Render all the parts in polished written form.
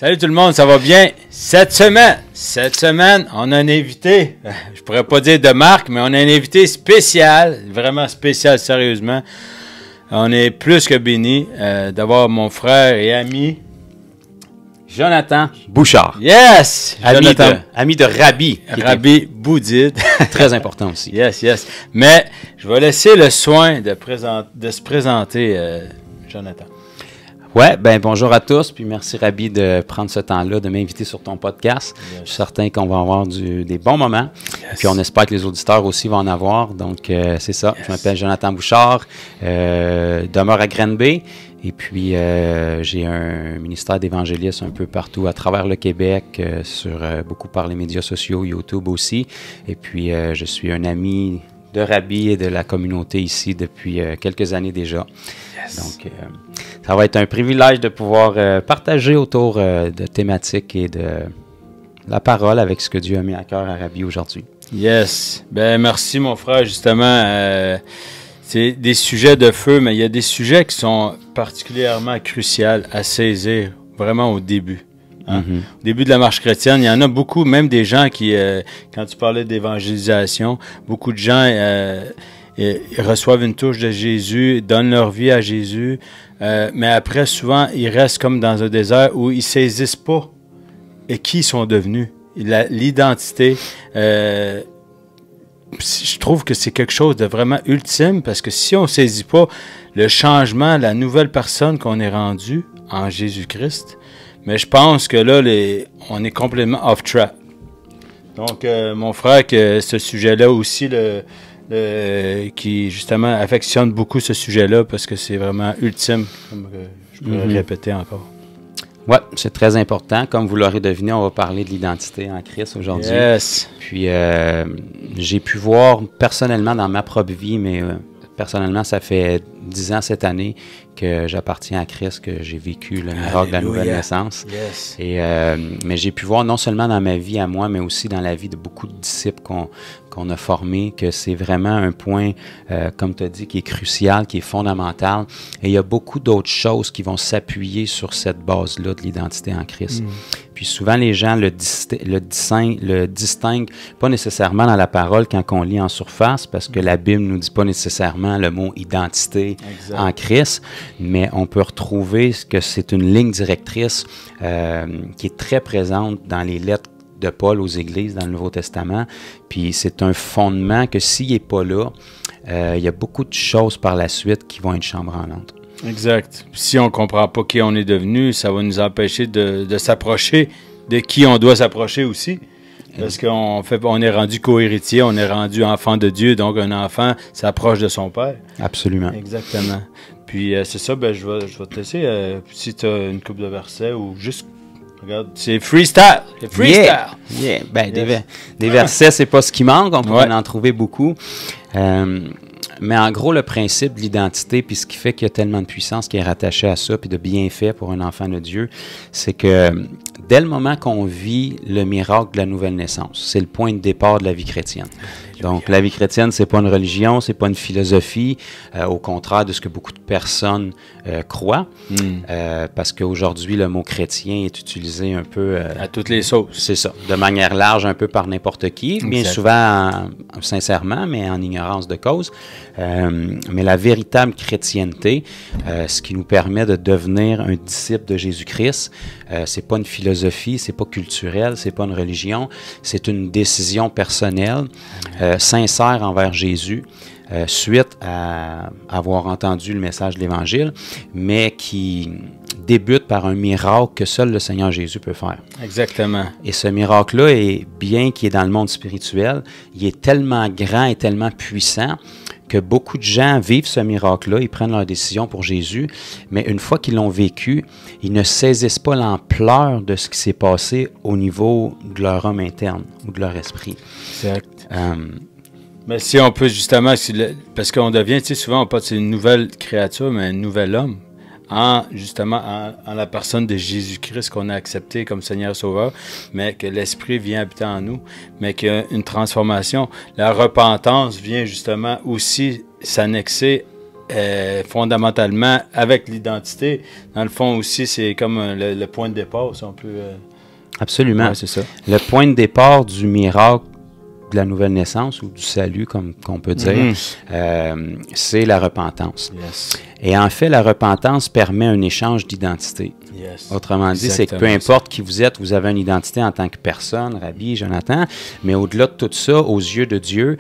Salut tout le monde, ça va bien? Cette semaine, on a un invité, je pourrais pas dire de marque, mais on a un invité spécial, vraiment spécial, sérieusement. On est plus que bénis d'avoir mon frère et ami, Jonathan Bouchard. Yes! Ami de Rabbi. Rabbi Boudid. Très important aussi. Yes. Mais je vais laisser le soin de se présenter, Jonathan. Ouais, ben bonjour à tous, puis merci Rabbi de prendre ce temps-là, de m'inviter sur ton podcast. Yes. Je suis certain qu'on va avoir des bons moments, puis on espère que les auditeurs aussi vont en avoir. Donc, c'est ça. Yes. Je m'appelle Jonathan Bouchard, demeure à Granby, et puis j'ai un ministère d'évangélisme un peu partout à travers le Québec, beaucoup par les médias sociaux, YouTube aussi. Et puis, je suis un ami de Rabbi et de la communauté ici depuis quelques années déjà. Yes. Donc, ça va être un privilège de pouvoir partager autour de thématiques et de la parole avec ce que Dieu a mis à cœur à Rabbi aujourd'hui. Yes. Ben merci mon frère, justement. C'est des sujets de feu, mais il y a des sujets qui sont particulièrement cruciaux à saisir vraiment au début. Hein? Mm-hmm. Au début de la marche chrétienne, il y en a beaucoup, même des gens qui, quand tu parlais d'évangélisation, beaucoup de gens ils reçoivent une touche de Jésus, donnent leur vie à Jésus, mais après, souvent, ils restent comme dans un désert où ils ne saisissent pas et qui ils sont devenus. L'identité, je trouve que c'est quelque chose de vraiment ultime parce que si on ne saisit pas le changement, la nouvelle personne qu'on est rendu en Jésus-Christ, mais je pense que là, on est complètement off track. Donc, mon frère, que ce sujet-là aussi, qui justement affectionne beaucoup ce sujet-là parce que c'est vraiment ultime, comme je pourrais répéter encore. Oui, c'est très important. Comme vous l'aurez deviné, on va parler de l'identité en Christ aujourd'hui. Yes. Puis, j'ai pu voir personnellement dans ma propre vie, mais personnellement, ça fait 10 ans cette année que j'appartiens à Christ, que j'ai vécu le miracle de la nouvelle naissance. Yes. Mais j'ai pu voir non seulement dans ma vie à moi, mais aussi dans la vie de beaucoup de disciples qu'on a formés, que c'est vraiment un point, comme tu as dit, qui est crucial, qui est fondamental. Et il y a beaucoup d'autres choses qui vont s'appuyer sur cette base-là de l'identité en Christ. Puis souvent, les gens le distinguent pas nécessairement dans la parole quand on lit en surface, parce que la Bible ne nous dit pas nécessairement le mot identité en Christ, mais on peut retrouver que c'est une ligne directrice qui est très présente dans les lettres de Paul aux églises dans le Nouveau Testament. Puis c'est un fondement que s'il n'est pas là, il y a beaucoup de choses par la suite qui vont être chambranlantes. Exact. Si on ne comprend pas qui on est devenu, ça va nous empêcher de s'approcher de qui on doit s'approcher aussi. Parce qu'on est rendu co-héritier, on est rendu enfant de Dieu, donc un enfant s'approche de son père. Absolument. Exactement. Puis c'est ça, ben, je vais te laisser, si tu as une couple de versets ou juste, regarde, c'est freestyle. C'est freestyle. Yeah. Ben, yes. Des versets, c'est pas ce qui manque, on pourrait en trouver beaucoup. Mais en gros, le principe de l'identité, puis ce qui fait qu'il y a tellement de puissance qui est rattachée à ça, puis de bienfaits pour un enfant de Dieu, c'est que dès le moment qu'on vit le miracle de la nouvelle naissance, c'est le point de départ de la vie chrétienne. Donc, la vie chrétienne, c'est pas une religion, c'est pas une philosophie, au contraire de ce que beaucoup de personnes croient, parce qu'aujourd'hui, le mot chrétien est utilisé un peu... à toutes les sauces. C'est ça, de manière large, un peu par n'importe qui, bien souvent sincèrement, mais en ignorance de cause. Mais la véritable chrétienté, ce qui nous permet de devenir un disciple de Jésus-Christ, c'est pas une philosophie, c'est pas culturel, c'est pas une religion, c'est une décision personnelle, sincère envers Jésus, suite à avoir entendu le message de l'Évangile, mais qui débute par un miracle que seul le Seigneur Jésus peut faire. Exactement. Et ce miracle-là, bien qu'il est dans le monde spirituel, il est tellement grand et tellement puissant que beaucoup de gens vivent ce miracle-là, ils prennent leur décision pour Jésus, mais une fois qu'ils l'ont vécu, ils ne saisissent pas l'ampleur de ce qui s'est passé au niveau de leur homme interne ou de leur esprit. Exact. Mais si on peut justement, parce qu'on devient, tu sais, souvent on parle c'est une nouvelle créature, mais un nouvel homme, en la personne de Jésus-Christ qu'on a accepté comme Seigneur Sauveur, mais que l'Esprit vient habiter en nous, mais qu'il y a une transformation. La repentance vient justement aussi s'annexer fondamentalement avec l'identité. Dans le fond aussi, c'est comme le point de départ, si on peut... Absolument. Ouais, c'est ça. Le point de départ du miracle de la nouvelle naissance ou du salut, comme qu'on peut dire, c'est la repentance. Yes. Et en fait, la repentance permet un échange d'identité. Yes. Autrement dit, c'est que peu importe qui vous êtes, vous avez une identité en tant que personne, Rabbi, Jonathan, mais au-delà de tout ça, aux yeux de Dieu,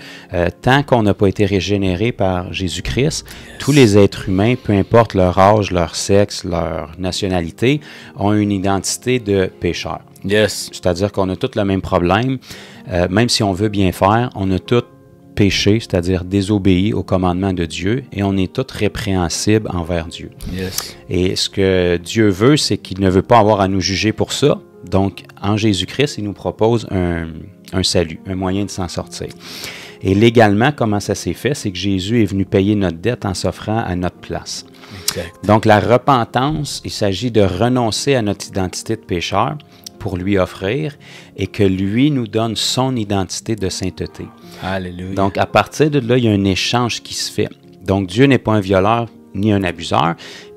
tant qu'on n'a pas été régénéré par Jésus-Christ, tous les êtres humains, peu importe leur âge, leur sexe, leur nationalité, ont une identité de pécheur. Yes. C'est-à-dire qu'on a tous le même problème. Même si on veut bien faire, on a tous péché, c'est-à-dire désobéi au commandement de Dieu, et on est tous répréhensibles envers Dieu. Yes. Et ce que Dieu veut, c'est qu'il ne veut pas avoir à nous juger pour ça. Donc, en Jésus-Christ, il nous propose un salut, un moyen de s'en sortir. Et légalement, comment ça s'est fait? C'est que Jésus est venu payer notre dette en s'offrant à notre place. Exact. Donc, la repentance, il s'agit de renoncer à notre identité de pécheur pour lui offrir et que lui nous donne son identité de sainteté. Alléluia. Donc, à partir de là, il y a un échange qui se fait. Donc, Dieu n'est pas un violeur ni un abuseur.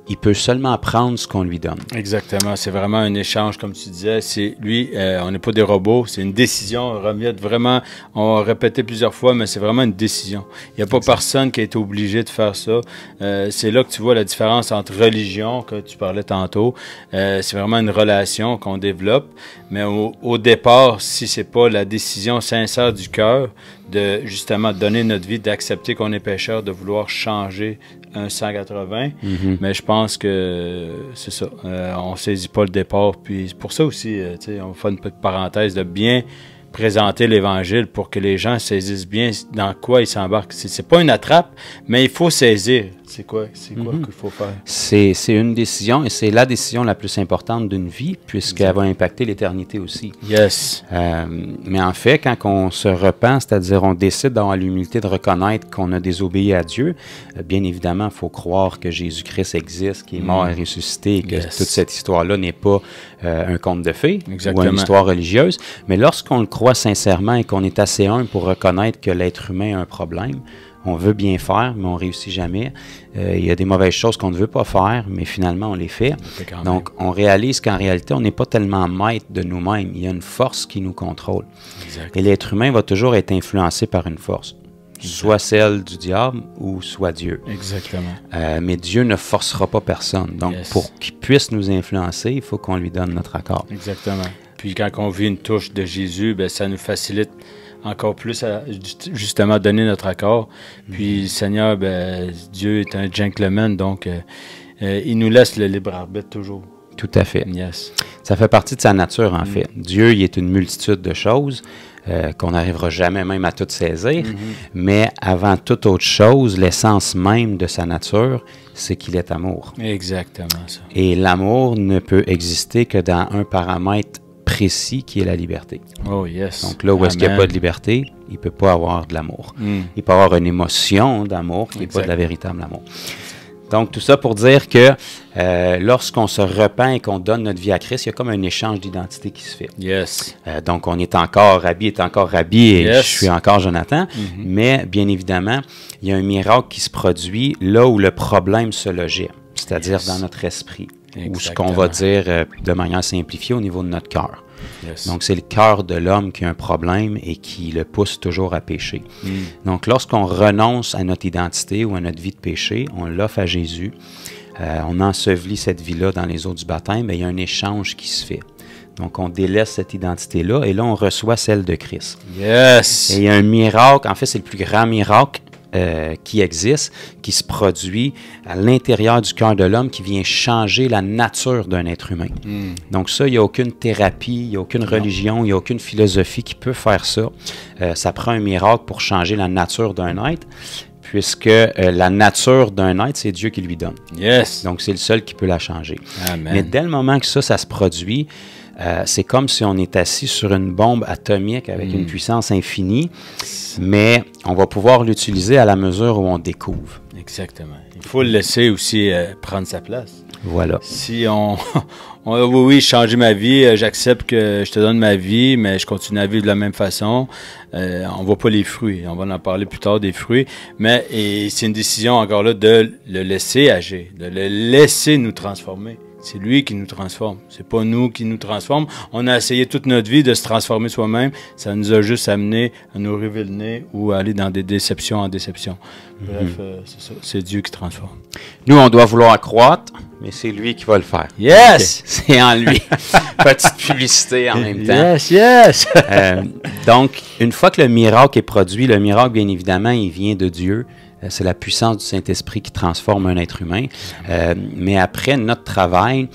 Il peut seulement prendre ce qu'on lui donne. Exactement. C'est vraiment un échange, comme tu disais. C'est lui, on n'est pas des robots. C'est une décision. On revient vraiment, on a répété plusieurs fois, mais c'est vraiment une décision. Il n'y a pas personne qui a été obligé de faire ça. C'est là que tu vois la différence entre religion, que tu parlais tantôt. C'est vraiment une relation qu'on développe. Mais au départ, si c'est pas la décision sincère du cœur de justement donner notre vie, d'accepter qu'on est pécheur, de vouloir changer un 180, mais je pense que c'est ça. On saisit pas le départ. Puis c'est pour ça aussi, on fait une petite parenthèse de bien présenter l'Évangile pour que les gens saisissent bien dans quoi ils s'embarquent. C'est pas une attrape, mais il faut saisir. C'est quoi qu'il faut faire? C'est une décision, et c'est la décision la plus importante d'une vie, puisqu'elle va impacter l'éternité aussi. Yes. Mais en fait, quand on se repent, c'est-à-dire on décide d'avoir l'humilité de reconnaître qu'on a désobéi à Dieu, bien évidemment, il faut croire que Jésus-Christ existe, qu'il est mort et ressuscité, et que toute cette histoire-là n'est pas un conte de fées ou une histoire religieuse. Mais lorsqu'on le croit sincèrement et qu'on est assez humble pour reconnaître que l'être humain a un problème, on veut bien faire, mais on ne réussit jamais. Il y a des mauvaises choses qu'on ne veut pas faire, mais finalement, on les fait. Donc, on réalise qu'en réalité, on n'est pas tellement maître de nous-mêmes. Il y a une force qui nous contrôle. Exact. Et l'être humain va toujours être influencé par une force, soit celle du diable ou soit Dieu. Exactement. Mais Dieu ne forcera pas personne. Donc, pour qu'il puisse nous influencer, il faut qu'on lui donne notre accord. Exactement. Puis quand on vit une touche de Jésus, ben, ça nous facilite encore plus à justement donner notre accord. Puis Seigneur, ben, Dieu est un gentleman, donc il nous laisse le libre arbitre toujours. Tout à fait. Yes. Ça fait partie de sa nature, en fait. Dieu, il est une multitude de choses qu'on n'arrivera jamais même à toutes saisir, mais avant toute autre chose, l'essence même de sa nature, c'est qu'il est amour. Exactement ça. Et l'amour ne peut exister que dans un paramètre précis qui est la liberté. Oh yes. Donc là où est-ce qu'il n'y a pas de liberté, il ne peut pas avoir de l'amour. Il peut avoir une émotion d'amour qui n'est pas de la véritable amour. Donc tout ça pour dire que lorsqu'on se repent et qu'on donne notre vie à Christ, il y a comme un échange d'identité qui se fait. Yes. Donc on est encore Rabbi, et je suis encore Jonathan, mais bien évidemment, il y a un miracle qui se produit là où le problème se logeait, c'est-à-dire dans notre esprit. Ou ce qu'on va dire de manière simplifiée au niveau de notre cœur. Yes. Donc, c'est le cœur de l'homme qui a un problème et qui le pousse toujours à pécher. Donc, lorsqu'on renonce à notre identité ou à notre vie de péché, on l'offre à Jésus, on ensevelit cette vie-là dans les eaux du baptême, mais il y a un échange qui se fait. Donc, on délaisse cette identité-là et là, on reçoit celle de Christ. Yes! Et il y a un miracle, en fait, c'est le plus grand miracle qui existe, qui se produit à l'intérieur du cœur de l'homme, qui vient changer la nature d'un être humain. Donc ça, il n'y a aucune thérapie, il n'y a aucune religion, il n'y a aucune philosophie qui peut faire ça. Ça prend un miracle pour changer la nature d'un être, puisque la nature d'un être, c'est Dieu qui lui donne. Yes. Donc c'est le seul qui peut la changer. Amen. Mais dès le moment que ça se produit, c'est comme si on est assis sur une bombe atomique avec une puissance infinie, mais on va pouvoir l'utiliser à la mesure où on découvre. Exactement. Il faut le laisser aussi prendre sa place. Voilà. Si oui, changer ma vie, j'accepte que je te donne ma vie, mais je continue à vivre de la même façon. On voit pas les fruits. On va en parler plus tard des fruits. Mais c'est une décision encore là de le laisser agir, de le laisser nous transformer. C'est lui qui nous transforme. C'est pas nous qui nous transforme. On a essayé toute notre vie de se transformer soi-même. Ça nous a juste amené à nous révéler le nez ou à aller dans des déceptions en déception. Bref, c'est ça. C'est Dieu qui transforme. Nous, on doit vouloir croître, mais c'est lui qui va le faire. Yes! Okay. C'est en lui. Petite publicité en même temps. Yes, yes! Donc, une fois que le miracle est produit, le miracle, bien évidemment, il vient de Dieu. C'est la puissance du Saint-Esprit qui transforme un être humain. Mais après, notre travail,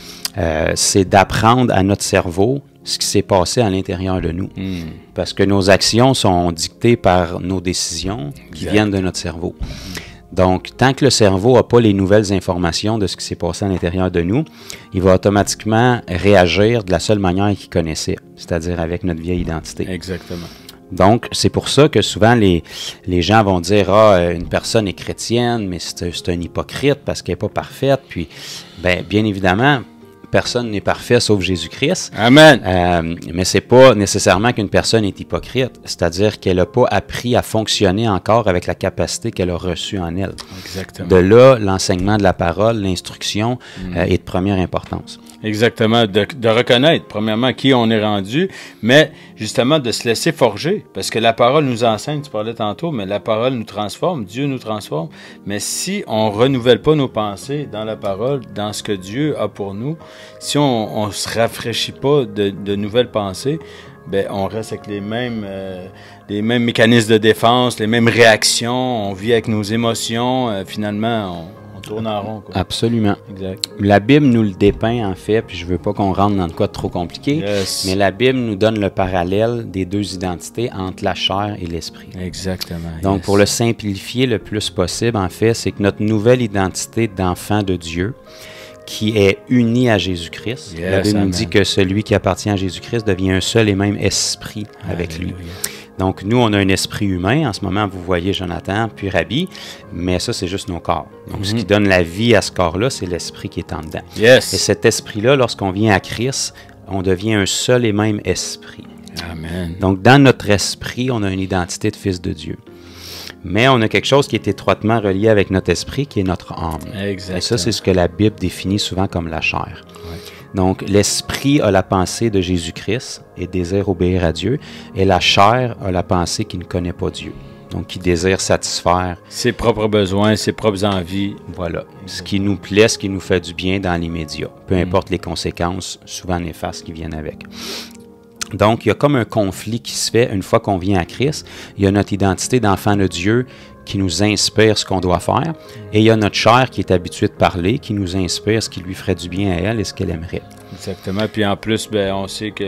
c'est d'apprendre à notre cerveau ce qui s'est passé à l'intérieur de nous. Parce que nos actions sont dictées par nos décisions qui viennent de notre cerveau. Donc, tant que le cerveau n'a pas les nouvelles informations de ce qui s'est passé à l'intérieur de nous, il va automatiquement réagir de la seule manière qu'il connaissait, c'est-à-dire avec notre vieille identité. Exactement. Donc, c'est pour ça que souvent, les gens vont dire « Ah, une personne est chrétienne, mais c'est un hypocrite parce qu'elle n'est pas parfaite. » Puis, bien évidemment, personne n'est parfait sauf Jésus-Christ. Amen. Mais c'est pas nécessairement qu'une personne est hypocrite. C'est-à-dire qu'elle n'a pas appris à fonctionner encore avec la capacité qu'elle a reçue en elle. Exactement. De là, l'enseignement de la parole, l'instruction est de première importance. Exactement, de reconnaître, premièrement, qui on est rendu, mais justement de se laisser forger, parce que la parole nous enseigne, tu parlais tantôt, mais la parole nous transforme, Dieu nous transforme, mais si on renouvelle pas nos pensées dans la parole, dans ce que Dieu a pour nous, si on se rafraîchit pas de nouvelles pensées, on reste avec les mêmes mécanismes de défense, les mêmes réactions, on vit avec nos émotions, finalement, on tourne en rond, quoi. Absolument. Exact. La Bible nous le dépeint, en fait, puis je veux pas qu'on rentre dans de quoi de trop compliqué, mais la Bible nous donne le parallèle des deux identités entre la chair et l'esprit. Exactement. Donc, pour le simplifier le plus possible, en fait, c'est que notre nouvelle identité d'enfant de Dieu, qui est unie à Jésus-Christ, la Bible nous dit que celui qui appartient à Jésus-Christ devient un seul et même esprit avec lui. Donc, nous, on a un esprit humain. En ce moment, vous voyez Jonathan, puis Rabbi, mais ça, c'est juste nos corps. Donc, ce qui donne la vie à ce corps-là, c'est l'esprit qui est en dedans. Yes. Et cet esprit-là, lorsqu'on vient à Christ, on devient un seul et même esprit. Amen. Donc, dans notre esprit, on a une identité de fils de Dieu. Mais on a quelque chose qui est étroitement relié avec notre esprit, qui est notre âme. Exactement. Et ça, c'est ce que la Bible définit souvent comme la chair. Ouais. Donc, l'esprit a la pensée de Jésus-Christ et désire obéir à Dieu, et la chair a la pensée qui ne connaît pas Dieu, donc qui désire satisfaire ses propres besoins, ses propres envies. Voilà, ce qui nous plaît, ce qui nous fait du bien dans l'immédiat, peu importe les conséquences, souvent néfastes qui viennent avec. Donc, il y a comme un conflit qui se fait une fois qu'on vient à Christ. Il y a notre identité d'enfant de Dieu qui nous inspire ce qu'on doit faire. Et il y a notre chair qui est habituée de parler, qui nous inspire ce qui lui ferait du bien à elle et ce qu'elle aimerait. Exactement. Puis en plus, on sait que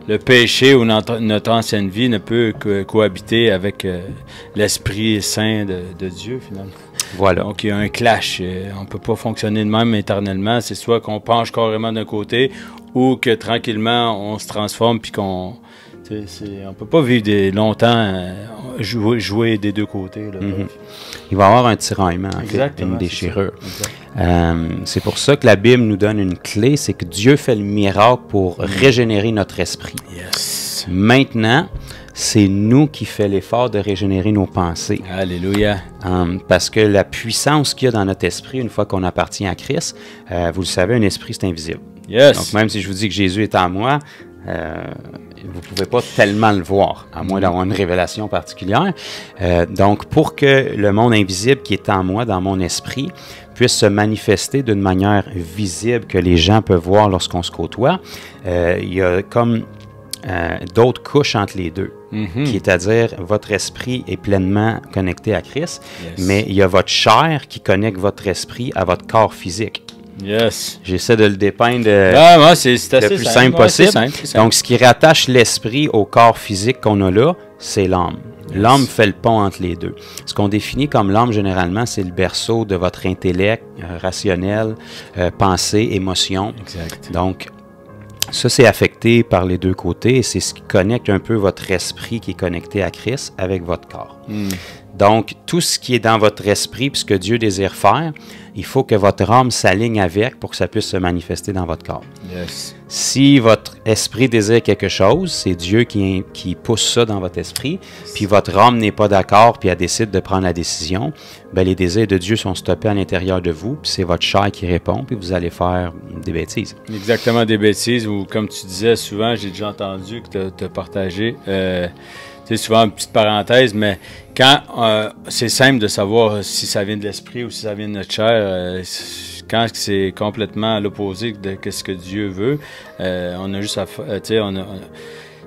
le péché ou notre ancienne vie ne peut que cohabiter avec l'Esprit Saint de Dieu, finalement. Voilà. Donc, il y a un clash. On ne peut pas fonctionner de même éternellement. C'est soit qu'on penche carrément d'un côté ou que tranquillement, on se transforme puis qu'on... on peut pas vivre longtemps jouer des deux côtés. Là, Il va y avoir un tiraillement, en fait, une déchirure. C'est pour ça que la Bible nous donne une clé, c'est que Dieu fait le miracle pour régénérer notre esprit. Yes. Maintenant, c'est nous qui fait l'effort de régénérer nos pensées. Alléluia. Parce que la puissance qu'il y a dans notre esprit, une fois qu'on appartient à Christ, vous le savez, un esprit, c'est invisible. Yes. Donc, même si je vous dis que Jésus est en moi, vous ne pouvez pas tellement le voir, à moins d'avoir une révélation particulière. Donc, pour que le monde invisible qui est en moi, dans mon esprit, puisse se manifester d'une manière visible que les gens peuvent voir lorsqu'on se côtoie, il y a comme d'autres couches entre les deux, qui est à dire votre esprit est pleinement connecté à Christ, mais il y a votre chair qui connecte votre esprit à votre corps physique. Yes. J'essaie de le dépeindre le plus simple possible. Donc, ce qui rattache l'esprit au corps physique qu'on a là, c'est l'âme. L'âme fait le pont entre les deux. Ce qu'on définit comme l'âme, généralement, c'est le berceau de votre intellect rationnel, pensée, émotion. Exact. Donc, Ça, c'est affecté par les deux côtés et c'est ce qui connecte un peu votre esprit qui est connecté à Christ avec votre corps. Donc, tout ce qui est dans votre esprit, puis ce que Dieu désire faire, il faut que votre âme s'aligne avec pour que ça puisse se manifester dans votre corps. Yes. Si votre esprit désire quelque chose, c'est Dieu qui pousse ça dans votre esprit, puis votre âme n'est pas d'accord, puis elle décide de prendre la décision, bien, les désirs de Dieu sont stoppés à l'intérieur de vous, puis c'est votre chair qui répond, puis vous allez faire des bêtises. Exactement, des bêtises, ou comme tu disais souvent, j'ai déjà entendu que tu as partagé, c'est souvent une petite parenthèse, mais quand c'est simple de savoir si ça vient de l'esprit ou si ça vient de notre chair, quand c'est complètement à l'opposé de ce que Dieu veut, on a juste à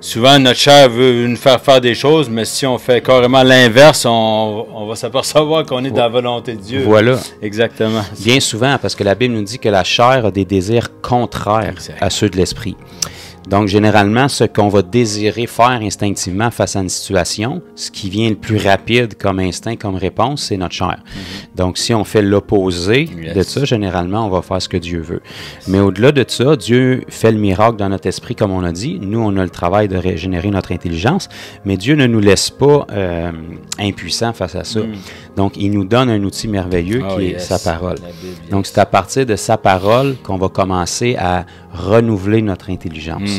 souvent notre chair veut nous faire des choses, mais si on fait carrément l'inverse, on va s'apercevoir qu'on est dans la volonté de Dieu. Voilà. Exactement. Bien souvent, parce que la Bible nous dit que la chair a des désirs contraires à ceux de l'esprit. Donc, généralement, ce qu'on va désirer faire instinctivement face à une situation, ce qui vient le plus rapide comme instinct, comme réponse, c'est notre chair. Donc, si on fait l'opposé de ça, généralement, on va faire ce que Dieu veut. Mais au-delà de ça, Dieu fait le miracle dans notre esprit, comme on a dit. Nous, on a le travail de régénérer notre intelligence, mais Dieu ne nous laisse pas impuissants face à ça. Donc, il nous donne un outil merveilleux qui est sa parole. Donc, c'est à partir de sa parole qu'on va commencer à renouveler notre intelligence.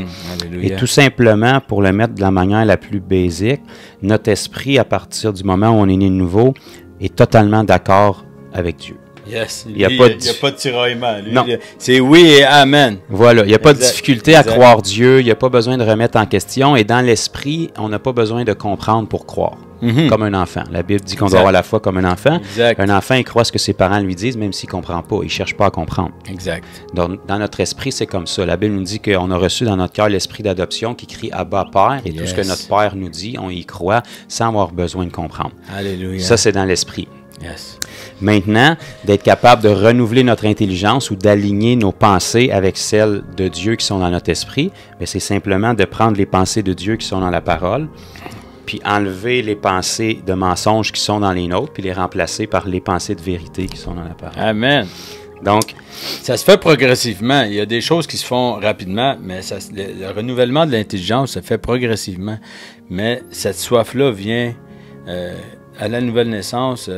Et tout simplement, pour le mettre de la manière la plus basique, notre esprit, à partir du moment où on est né de nouveau, est totalement d'accord avec Dieu. Yes. Il n'y a pas de tiraillement. Non. C'est oui et amen. Voilà. Il n'y a pas de difficulté à croire Dieu. Il n'y a pas besoin de remettre en question. Et dans l'esprit, on n'a pas besoin de comprendre pour croire. Comme un enfant. La Bible dit qu'on doit avoir la foi comme un enfant. Exact. Un enfant, il croit ce que ses parents lui disent, même s'il ne comprend pas. Il ne cherche pas à comprendre. Exact. Donc, dans notre esprit, c'est comme ça. La Bible nous dit qu'on a reçu dans notre cœur l'esprit d'adoption qui crie « Abba, Père ». Et tout ce que notre Père nous dit, on y croit sans avoir besoin de comprendre. Alléluia. Ça, c'est dans l'esprit. Yes. Maintenant, d'être capable de renouveler notre intelligence ou d'aligner nos pensées avec celles de Dieu qui sont dans notre esprit, c'est simplement de prendre les pensées de Dieu qui sont dans la parole, puis enlever les pensées de mensonges qui sont dans les nôtres, puis les remplacer par les pensées de vérité qui sont dans la parole. Amen. Donc, ça se fait progressivement. Il y a des choses qui se font rapidement, mais le renouvellement de l'intelligence se fait progressivement. Mais cette soif-là vient à la nouvelle naissance.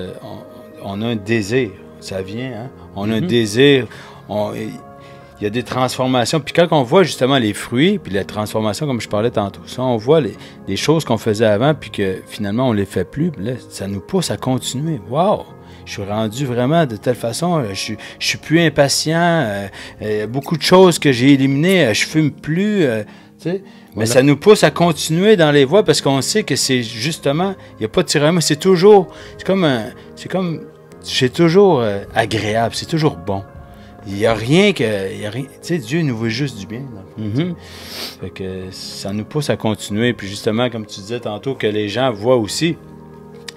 On a un désir. Ça vient, hein? On a un désir. Il y a des transformations. Puis quand on voit justement les fruits, puis la transformation, comme je parlais tantôt, ça, on voit les choses qu'on faisait avant, puis que finalement, on ne les fait plus. Là, ça nous pousse à continuer. Wow! Je suis rendu vraiment de telle façon. Je suis plus impatient. Beaucoup de choses que j'ai éliminées. Je fume plus. Tu sais. Mais ça nous pousse à continuer dans les voies parce qu'on sait que c'est justement, il n'y a pas de tiraillement. C'est toujours, c'est toujours agréable. C'est toujours bon. Il n'y a rien que... Tu sais, Dieu nous veut juste du bien. Fait que ça nous pousse à continuer. Puis justement, comme tu disais tantôt, que les gens voient aussi.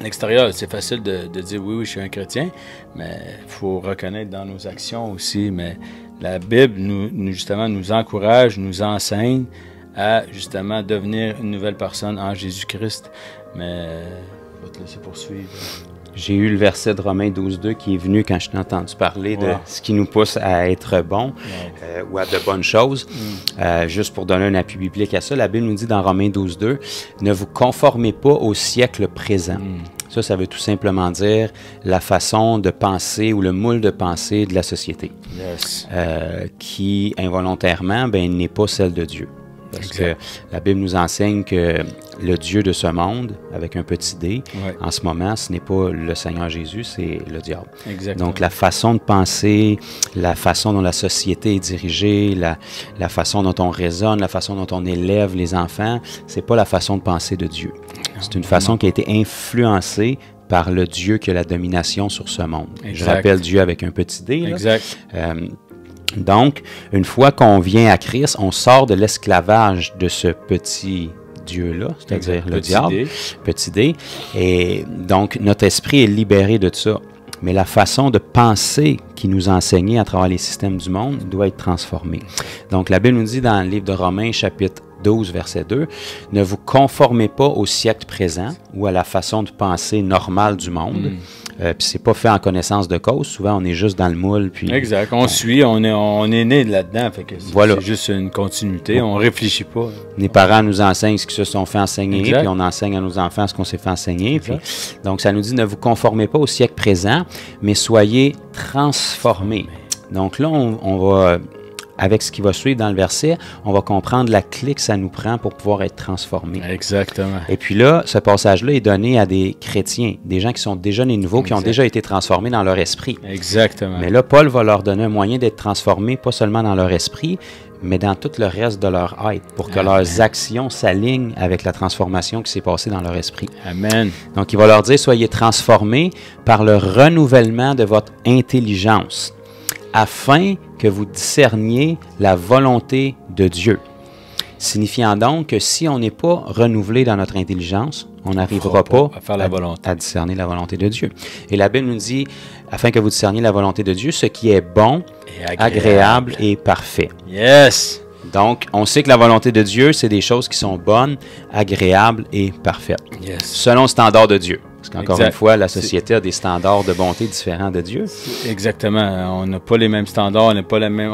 À l'extérieur, c'est facile de dire oui, je suis un chrétien, mais il faut reconnaître dans nos actions aussi. Mais la Bible, justement, nous encourage, nous enseigne à justement devenir une nouvelle personne en Jésus-Christ. Mais je vais te laisser poursuivre. J'ai eu le verset de Romains 12.2 qui est venu quand je t'ai entendu parler de ce qui nous pousse à être bon ou à de bonnes choses. Juste pour donner un appui biblique à ça, la Bible nous dit dans Romains 12.2, « Ne vous conformez pas au siècle présent ». Ça veut tout simplement dire la façon de penser ou le moule de pensée de la société qui, involontairement, n'est pas celle de Dieu. Parce que la Bible nous enseigne que le Dieu de ce monde, avec un petit d, en ce moment, ce n'est pas le Seigneur Jésus, c'est le diable. Exactement. Donc, la façon de penser, la façon dont la société est dirigée, la façon dont on raisonne, la façon dont on élève les enfants, c'est pas la façon de penser de Dieu. C'est une façon qui a été influencée par le Dieu qui a la domination sur ce monde. Je rappelle Dieu avec un petit d. Là. Exact. Donc, une fois qu'on vient à Christ, on sort de l'esclavage de ce petit Dieu-là, c'est-à-dire le diable, petit d. Et donc, notre esprit est libéré de ça. Mais la façon de penser qui nous a enseigné à travers les systèmes du monde doit être transformée. Donc, la Bible nous dit dans le livre de Romains, chapitre 12, verset 2, « Ne vous conformez pas au siècle présent ou à la façon de penser normale du monde, puis c'est pas fait en connaissance de cause. Souvent, on est juste dans le moule. Puis, exact. On suit, on est né là-dedans. Fait que voilà. C'est juste une continuité. On réfléchit pas. Les parents nous enseignent ce qu'ils se sont fait enseigner, exact. puis on enseigne à nos enfants ce qu'on s'est fait enseigner. Puis, donc, ça nous dit, ne vous conformez pas au siècle présent, mais soyez transformés. Donc là, on va... Avec ce qui va suivre dans le verset, on va comprendre la clé que ça nous prend pour pouvoir être transformés. Exactement. Et puis là, ce passage-là est donné à des chrétiens, des gens qui sont déjà nés nouveaux, qui ont déjà été transformés dans leur esprit. Exactement. Mais là, Paul va leur donner un moyen d'être transformés, pas seulement dans leur esprit, mais dans tout le reste de leur être, pour que leurs actions s'alignent avec la transformation qui s'est passée dans leur esprit. Amen. Donc, il va leur dire, soyez transformés par le renouvellement de votre intelligence, afin que vous discerniez la volonté de Dieu. Signifiant donc que si on n'est pas renouvelé dans notre intelligence, on n'arrivera pas à faire la volonté, à discerner la volonté de Dieu. Et la Bible nous dit, afin que vous discerniez la volonté de Dieu, ce qui est bon, agréable et parfait. Yes! Donc, on sait que la volonté de Dieu, c'est des choses qui sont bonnes, agréables et parfaites. Yes. Selon le standard de Dieu. Parce qu'encore une fois, la société a des standards de bonté différents de Dieu. Exactement. On n'a pas les mêmes standards, on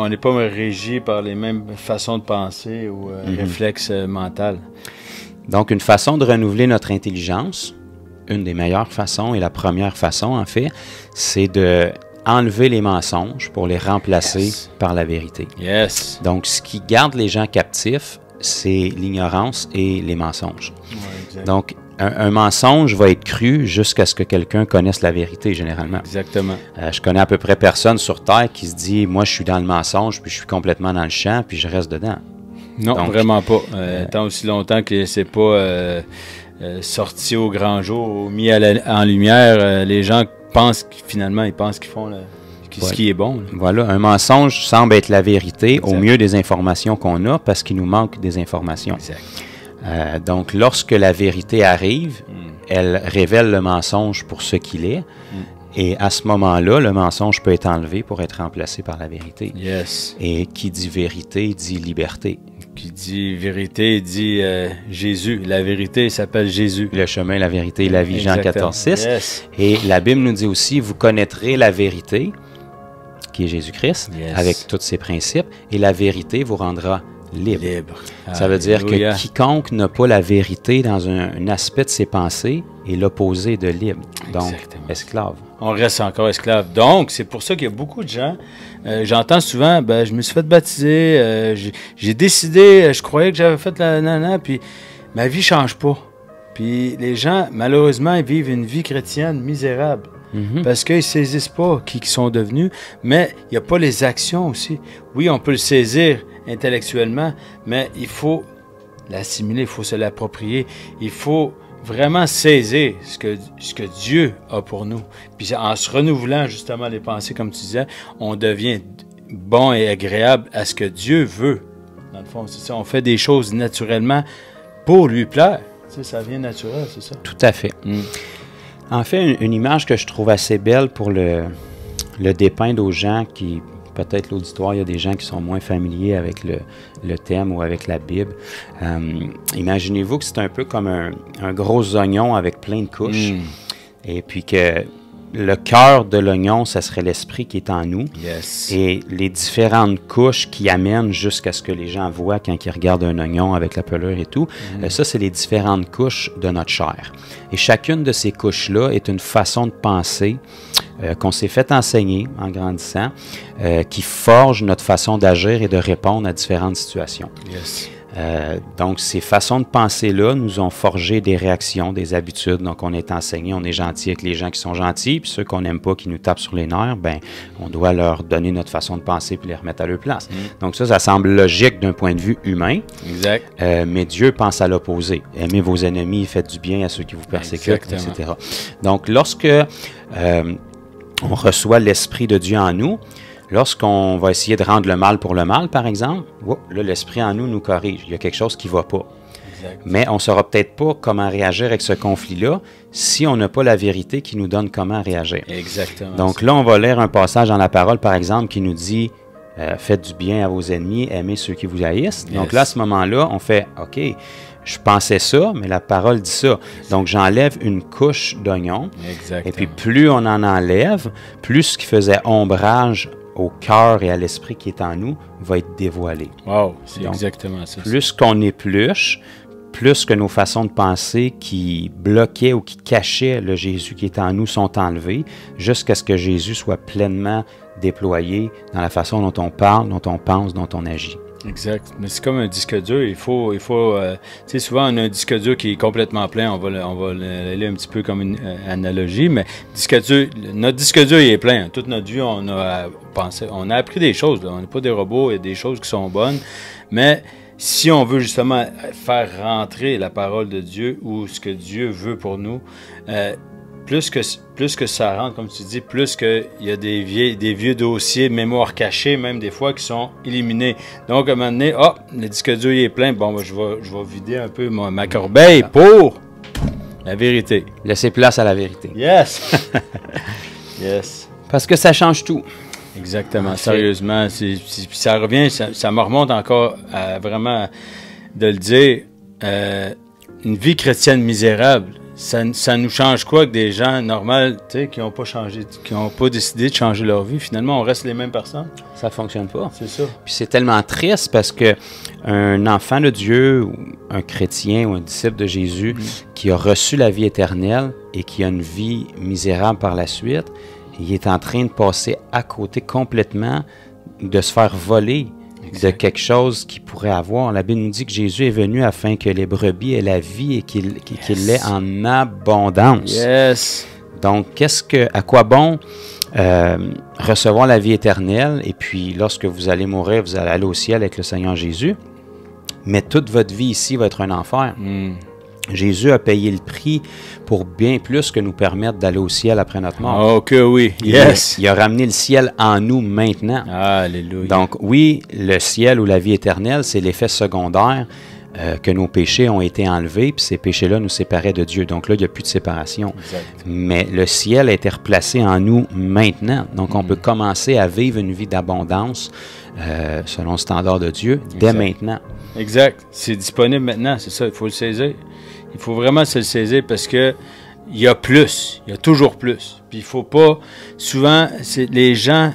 n'est pas régi par les mêmes façons de penser ou réflexes mentaux. Donc, une façon de renouveler notre intelligence, une des meilleures façons et la première façon, en fait, c'est de enlever les mensonges pour les remplacer par la vérité. Yes. Donc, ce qui garde les gens captifs, c'est l'ignorance et les mensonges. Ouais, donc, un mensonge va être cru jusqu'à ce que quelqu'un connaisse la vérité, généralement. Exactement. Je connais à peu près personne sur Terre qui se dit « Moi, je suis dans le mensonge, puis je suis complètement dans le champ, puis je reste dedans. » Non, donc, vraiment pas. Tant aussi longtemps que c'est pas sorti au grand jour, mis en lumière, les gens pensent finalement, ils pensent qu'ils font ce qui est bon. Là. Voilà, un mensonge semble être la vérité au mieux des informations qu'on a parce qu'il nous manque des informations. Exact. Donc, lorsque la vérité arrive, elle révèle le mensonge pour ce qu'il est. Et à ce moment-là, le mensonge peut être enlevé pour être remplacé par la vérité. Yes. Et qui dit vérité dit liberté. Qui dit vérité dit Jésus. La vérité s'appelle Jésus. Le chemin, la vérité et la vie, Jean 14,6. Yes. Et la Bible nous dit aussi, vous connaîtrez la vérité, qui est Jésus-Christ, avec tous ses principes, et la vérité vous rendra libre. Ça veut dire que quiconque n'a pas la vérité dans un aspect de ses pensées est l'opposé de libre. Donc, esclave. On reste encore esclave. Donc, c'est pour ça qu'il y a beaucoup de gens, j'entends souvent, je me suis fait baptiser, j'ai décidé, je croyais que j'avais fait la nana, puis ma vie ne change pas. Puis les gens, malheureusement, ils vivent une vie chrétienne misérable. Parce qu'ils ne saisissent pas qui ils sont devenus, mais il n'y a pas les actions aussi. Oui, on peut le saisir intellectuellement, mais il faut l'assimiler, il faut se l'approprier, il faut vraiment saisir ce que Dieu a pour nous. Puis en se renouvelant justement les pensées, comme tu disais, on devient bon et agréable à ce que Dieu veut. Dans le fond, c'est ça, on fait des choses naturellement pour lui plaire. Tu sais, ça vient naturel, c'est ça? Tout à fait. En fait, une image que je trouve assez belle pour le dépeindre aux gens qui, peut-être l'auditoire, il y a des gens qui sont moins familiers avec le thème ou avec la Bible. Imaginez-vous que c'est un peu comme un gros oignon avec plein de couches. Et puis que le cœur de l'oignon, ça serait l'esprit qui est en nous. Yes. Et les différentes couches qui amènent jusqu'à ce que les gens voient quand ils regardent un oignon avec la pelure et tout, ça, c'est les différentes couches de notre chair. Et chacune de ces couches-là est une façon de penser qu'on s'est fait enseigner en grandissant, qui forge notre façon d'agir et de répondre à différentes situations. Yes. Donc, ces façons de penser-là nous ont forgé des réactions, des habitudes. Donc, on est enseigné, on est gentil avec les gens qui sont gentils, puis ceux qu'on n'aime pas, qui nous tapent sur les nerfs, on doit leur donner notre façon de penser puis les remettre à leur place. Donc, ça semble logique d'un point de vue humain. Exact. Mais Dieu pense à l'opposé. Aimez vos ennemis, faites du bien à ceux qui vous persécutent, etc. Donc, lorsque on reçoit l'Esprit de Dieu en nous, lorsqu'on va essayer de rendre le mal pour le mal, par exemple, là, l'Esprit en nous corrige. Il y a quelque chose qui ne va pas. Exact. Mais on ne saura peut-être pas comment réagir avec ce conflit-là si on n'a pas la vérité qui nous donne comment réagir. Exactement. Donc là, on va lire un passage dans la parole, par exemple, qui nous dit « Faites du bien à vos ennemis, aimez ceux qui vous haïssent. » Donc là, à ce moment-là, on fait « OK, je pensais ça, mais la parole dit ça. Donc, j'enlève une couche d'oignon. Exactement. Et puis, plus on en enlève, plus ce qui faisait ombrage au cœur et à l'esprit qui est en nous va être dévoilé. Wow, c'est Donc, exactement ça. Plus qu'on épluche, plus que nos façons de penser qui bloquaient ou qui cachaient le Jésus qui est en nous sont enlevées, jusqu'à ce que Jésus soit pleinement déployé dans la façon dont on parle, dont on pense, dont on agit. Exact. Mais c'est comme un disque dur. Il faut tu sais, souvent, on a un disque dur qui est complètement plein. On va l'aller un petit peu comme une analogie, mais notre disque dur, il est plein. Toute notre vie, on a pensé, on a appris des choses. Là. On n'est pas des robots. Il y a des choses qui sont bonnes. Mais si on veut justement faire rentrer la parole de Dieu ou ce que Dieu veut pour nous, plus que ça rentre, comme tu dis, plus qu'il y a des vieux dossiers de mémoire cachés, même des fois, qui sont éliminés. Donc, à un moment donné, le disque dur il est plein, bon, je vais vider un peu ma corbeille pour la vérité. Laisser place à la vérité. Yes! Yes. Parce que ça change tout. Exactement, sérieusement. Ça revient, ça me remonte encore à vraiment de le dire, une vie chrétienne misérable. Ça nous change quoi que des gens normaux, tu sais, qui n'ont pas changé, qui n'ont pas décidé de changer leur vie. Finalement, on reste les mêmes personnes. Ça fonctionne pas. C'est ça. Puis c'est tellement triste parce que un enfant de Dieu, ou un chrétien ou un disciple de Jésus qui a reçu la vie éternelle et qui a une vie misérable par la suite, il est en train de passer à côté complètement de se faire voler de quelque chose qu'il pourrait avoir. La Bible nous dit que Jésus est venu afin que les brebis aient la vie et qu'il l'ait en abondance. Yes. Donc, à quoi bon recevoir la vie éternelle et puis lorsque vous allez mourir, vous allez aller au ciel avec le Seigneur Jésus, mais toute votre vie ici va être un enfer. Jésus a payé le prix pour bien plus que nous permettre d'aller au ciel après notre mort. Oh, que oui. Yes. Il a ramené le ciel en nous maintenant. Alléluia. Donc, oui, le ciel ou la vie éternelle, c'est l'effet secondaire que nos péchés ont été enlevés, puis ces péchés-là nous séparaient de Dieu. Donc là, il n'y a plus de séparation. Exact. Mais le ciel a été replacé en nous maintenant. Donc, on peut commencer à vivre une vie d'abondance selon le standard de Dieu dès maintenant. Exact. C'est disponible maintenant, c'est ça. Il faut le saisir. Il faut vraiment se le saisir parce que il y a plus. Il y a toujours plus. Puis il faut pas... Souvent, les gens...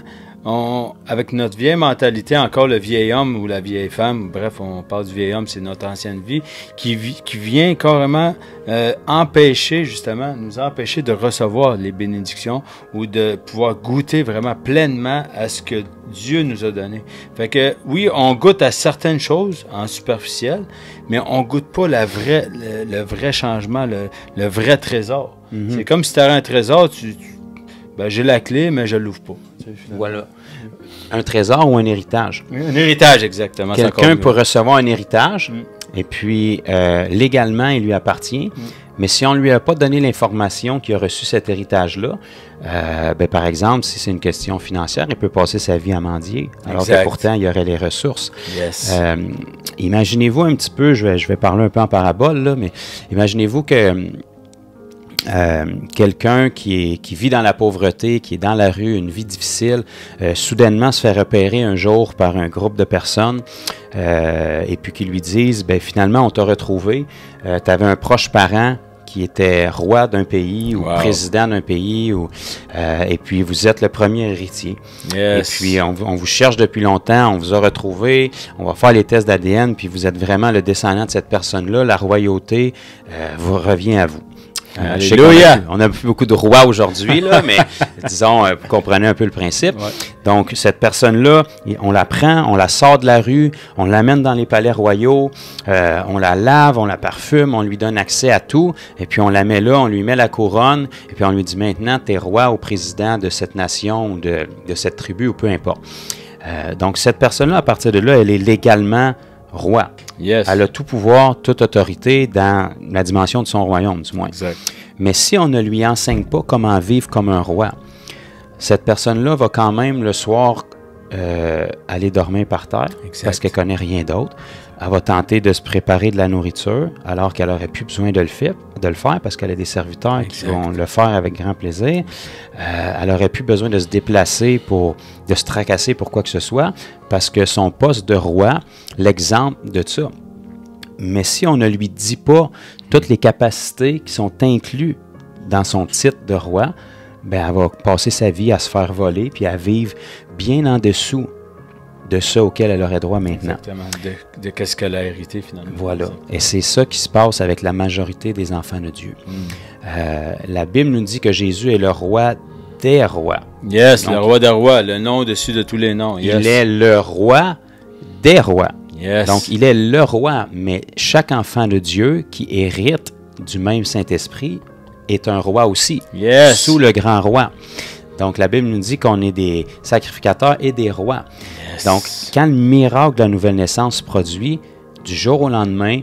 avec notre vieille mentalité, encore le vieil homme ou la vieille femme, bref, on parle du vieil homme, c'est notre ancienne vie, qui vient carrément nous empêcher de recevoir les bénédictions ou de pouvoir goûter vraiment pleinement à ce que Dieu nous a donné. Fait que oui, on goûte à certaines choses en superficiel, mais on goûte pas le vrai changement, le vrai trésor. C'est comme si tu avais un trésor, j'ai la clé, mais je ne l'ouvre pas. Voilà. Un trésor ou un héritage? Un héritage, exactement. Quelqu'un peut recevoir un héritage, et puis légalement, il lui appartient. Mais si on ne lui a pas donné l'information qu'il a reçu cet héritage-là, par exemple, si c'est une question financière, il peut passer sa vie à mendier, alors que pourtant, il y aurait les ressources. Yes. Imaginez-vous un petit peu, je vais parler un peu en parabole, là, mais imaginez-vous que quelqu'un qui vit dans la pauvreté, qui est dans la rue, une vie difficile, soudainement se fait repérer un jour par un groupe de personnes et puis qui lui disent, finalement, on t'a retrouvé, tu avais un proche parent qui était roi d'un pays ou président d'un pays, et puis vous êtes le premier héritier. Yes. Et puis on vous cherche depuis longtemps, on vous a retrouvé, on va faire les tests d'ADN, puis vous êtes vraiment le descendant de cette personne-là, la royauté vous revient à vous. Alléluia! On n'a plus beaucoup de rois aujourd'hui, là, mais disons, vous comprenez un peu le principe. Ouais. Donc, cette personne-là, on la prend, on la sort de la rue, on l'amène dans les palais royaux, on la lave, on la parfume, on lui donne accès à tout, et puis on la met là, on lui met la couronne, et puis on lui dit maintenant, tu es roi ou président de cette nation ou de cette tribu, ou peu importe. Donc, cette personne-là, à partir de là, elle est légalement roi. Yes. Elle a tout pouvoir, toute autorité dans la dimension de son royaume, du moins. Exact. Mais si on ne lui enseigne pas comment vivre comme un roi, cette personne-là va quand même le soir aller dormir par terre parce qu'elle ne connaît rien d'autre. Elle va tenter de se préparer de la nourriture alors qu'elle n'aurait plus besoin de le faire parce qu'elle a des serviteurs qui vont le faire avec grand plaisir. Elle n'aurait plus besoin de se déplacer de se tracasser pour quoi que ce soit parce que son poste de roi, l'exemple de ça. mais si on ne lui dit pas toutes les capacités qui sont incluses dans son titre de roi, ben elle va passer sa vie à se faire voler puis à vivre bien en dessous de ça auquel elle aurait droit maintenant. Exactement, de qu'est-ce qu'elle a hérité finalement. Voilà, et c'est ça qui se passe avec la majorité des enfants de Dieu. La Bible nous dit que Jésus est le roi des rois. Yes, Donc, le roi des rois, le nom au-dessus de tous les noms. Yes. Il est le roi des rois. Yes. Donc, il est le roi, mais chaque enfant de Dieu qui hérite du même Saint-Esprit est un roi aussi, Yes. sous le grand roi. Donc, la Bible nous dit qu'on est des sacrificateurs et des rois. Yes. Donc, quand le miracle de la nouvelle naissance se produit, du jour au lendemain,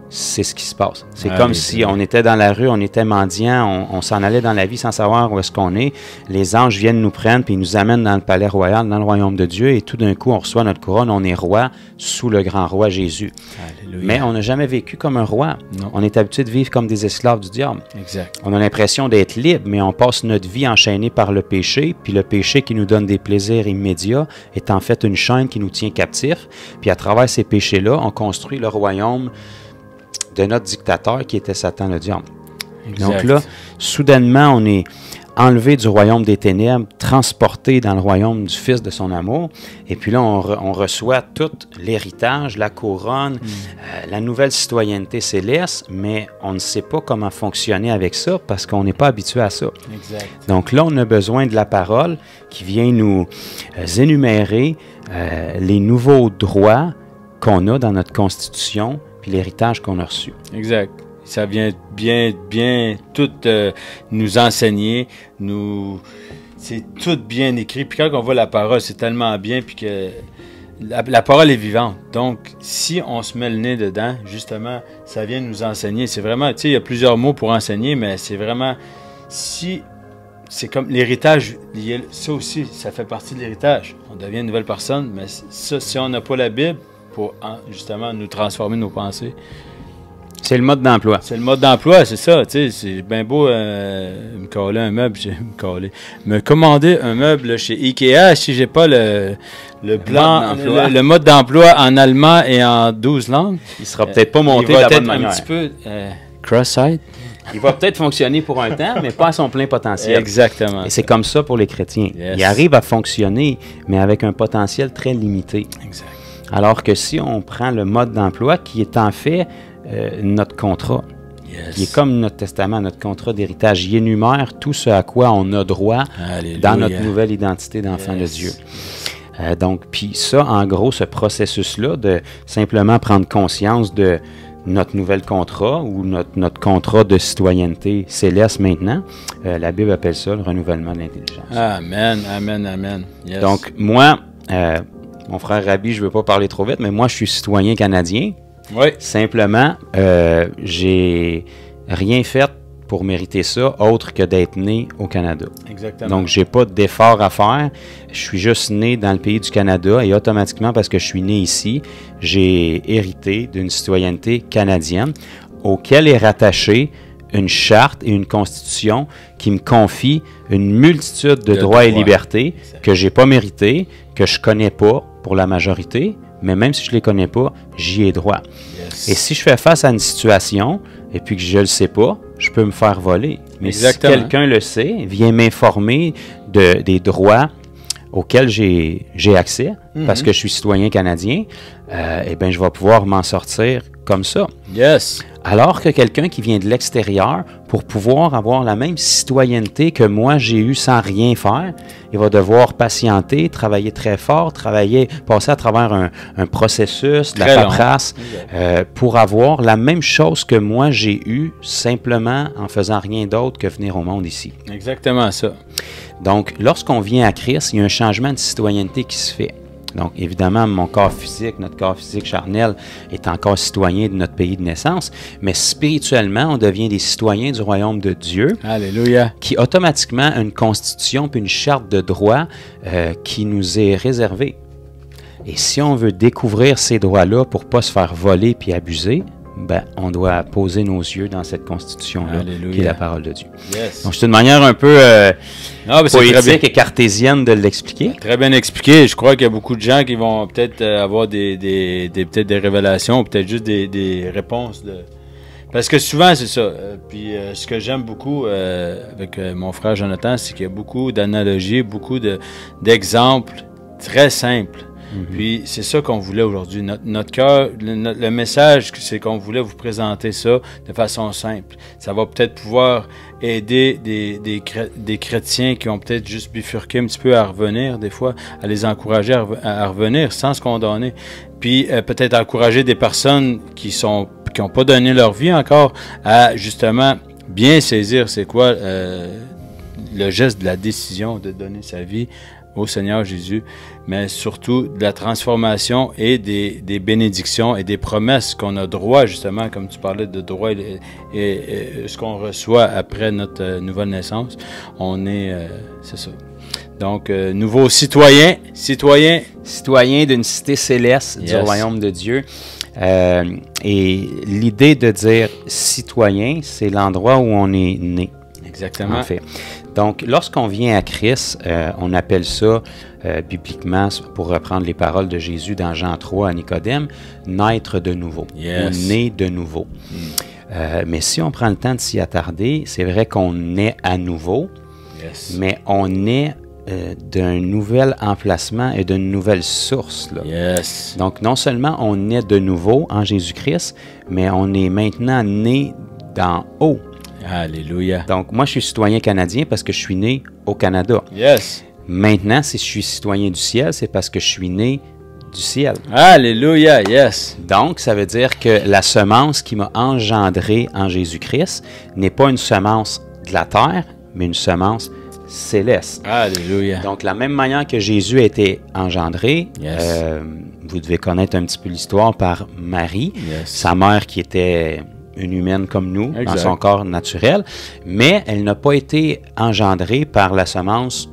c'est ce qui se passe. C'est comme si on était dans la rue, on était mendiant, on s'en allait dans la vie sans savoir où est-ce qu'on est. Les anges viennent nous prendre puis ils nous amènent dans le palais royal, dans le royaume de Dieu, et tout d'un coup, on reçoit notre couronne, on est roi sous le grand roi Jésus. Alléluia. Mais on n'a jamais vécu comme un roi. Non. On est habitué de vivre comme des esclaves du diable. Exact. On a l'impression d'être libre, mais on passe notre vie enchaînée par le péché, puis le péché qui nous donne des plaisirs immédiats est en fait une chaîne qui nous tient captifs. Puis à travers ces péchés-là, on construit le royaume de notre dictateur qui était Satan le diable. Exact. Donc là, soudainement, on est enlevé du royaume des ténèbres, transporté dans le royaume du Fils de son amour. Et puis là, on reçoit tout l'héritage, la couronne, la nouvelle citoyenneté céleste, mais on ne sait pas comment fonctionner avec ça parce qu'on n'est pas habitué à ça. Exact. Donc là, on a besoin de la parole qui vient nous énumérer les nouveaux droits qu'on a dans notre Constitution puis l'héritage qu'on a reçu. Exact. Ça vient bien tout nous enseigner, c'est tout bien écrit. Puis quand on voit la parole, c'est tellement bien, puis que la parole est vivante. Donc, si on se met le nez dedans, justement, ça vient nous enseigner. C'est vraiment, tu sais, il y a plusieurs mots pour enseigner, mais c'est vraiment, si c'est comme l'héritage, ça aussi, ça fait partie de l'héritage. On devient une nouvelle personne, mais ça, si on n'a pas la Bible pour justement nous transformer nos pensées. C'est le mode d'emploi. C'est le mode d'emploi, c'est ça. Tu sais, c'est bien beau me coller un meuble, me commander un meuble chez Ikea si j'ai pas le plan, le mode d'emploi en allemand et en 12 langues. Il sera peut-être pas monté de la bonne manière. Un petit peu cross-site. Il va peut-être fonctionner pour un temps, mais pas à son plein potentiel. Exactement. Et c'est comme ça pour les chrétiens. Yes. Il arrive à fonctionner, mais avec un potentiel très limité. Exact. Alors que si on prend le mode d'emploi, qui est en fait notre contrat, qui est comme notre testament, notre contrat d'héritage, il énumère tout ce à quoi on a droit dans notre nouvelle identité d'enfant de Dieu. Donc, puis ça, en gros, ce processus-là de simplement prendre conscience de notre nouvel contrat ou notre contrat de citoyenneté céleste maintenant, la Bible appelle ça le renouvellement de l'intelligence. Amen, amen, amen. Yes. Donc, moi, mon frère Rabbi, je ne veux pas parler trop vite, mais moi, je suis citoyen canadien. Oui. Simplement, j'ai rien fait pour mériter ça, autre que d'être né au Canada. Exactement. Donc, j'ai pas d'effort à faire. Je suis juste né dans le pays du Canada et automatiquement, parce que je suis né ici, j'ai hérité d'une citoyenneté canadienne auquel est rattachée une charte et une constitution qui me confie une multitude de droits et libertés que j'ai pas mérités, que je connais pas pour la majorité, mais même si je les connais pas, j'y ai droit. Yes. Et si je fais face à une situation et puis que je le sais pas, je peux me faire voler. Mais exactement. Si quelqu'un le sait, vient m'informer des droits auxquels j'ai accès, parce que je suis citoyen canadien, eh bien, je vais pouvoir m'en sortir comme ça. Yes. Alors que quelqu'un qui vient de l'extérieur, pour pouvoir avoir la même citoyenneté que moi j'ai eu sans rien faire, il va devoir patienter, travailler très fort, passer à travers un processus, de la paperasse, pour avoir la même chose que moi j'ai eu simplement en faisant rien d'autre que venir au monde ici. Exactement ça. Donc, lorsqu'on vient à Christ, il y a un changement de citoyenneté qui se fait. Donc, évidemment, mon corps physique, notre corps physique charnel est encore citoyen de notre pays de naissance, mais spirituellement, on devient des citoyens du royaume de Dieu. Alléluia. Qui automatiquement a une constitution puis une charte de droits qui nous est réservée. Et si on veut découvrir ces droits-là pour ne pas se faire voler puis abuser, ben, on doit poser nos yeux dans cette constitution-là, qui est la parole de Dieu. Yes. Donc, c'est une manière un peu poétique et cartésienne de l'expliquer. Très bien expliqué. Je crois qu'il y a beaucoup de gens qui vont peut-être avoir peut-être des révélations, peut-être juste des réponses. Parce que souvent, c'est ça. Puis ce que j'aime beaucoup avec mon frère Jonathan, c'est qu'il y a beaucoup d'analogies, beaucoup d'exemples très simples. Puis c'est ça qu'on voulait aujourd'hui. Notre cœur, le message, c'est qu'on voulait vous présenter ça de façon simple. Ça va peut-être pouvoir aider des chrétiens qui ont peut-être juste bifurqué un petit peu à revenir, des fois, à les encourager à revenir sans se condamner. Puis peut-être encourager des personnes qui n'ont pas donné leur vie encore à justement bien saisir c'est quoi le geste de la décision de donner sa vie au Seigneur Jésus, mais surtout de la transformation et des bénédictions et des promesses qu'on a droit, justement, comme tu parlais de droit et ce qu'on reçoit après notre nouvelle naissance. On est, c'est ça. Donc, nouveau citoyen d'une cité céleste du royaume de Dieu. Et l'idée de dire citoyen, c'est l'endroit où on est né. Exactement. En fait. Donc, lorsqu'on vient à Christ, on appelle ça, bibliquement, pour reprendre les paroles de Jésus dans Jean 3 à Nicodème, naître de nouveau, ou né de nouveau. Mais si on prend le temps de s'y attarder, c'est vrai qu'on naît à nouveau, mais on naît d'un nouvel emplacement et d'une nouvelle source. Là. Donc, non seulement on naît de nouveau en Jésus-Christ, mais on est maintenant né d'en haut. Alléluia. Donc, moi, je suis citoyen canadien parce que je suis né au Canada. Maintenant, si je suis citoyen du ciel, c'est parce que je suis né du ciel. Alléluia, yes. Donc, ça veut dire que la semence qui m'a engendré en Jésus-Christ n'est pas une semence de la terre, mais une semence céleste. Alléluia. Donc, la même manière que Jésus a été engendré, vous devez connaître un petit peu l'histoire par Marie, sa mère qui était une humaine comme nous, dans son corps naturel, mais elle n'a pas été engendrée par la semence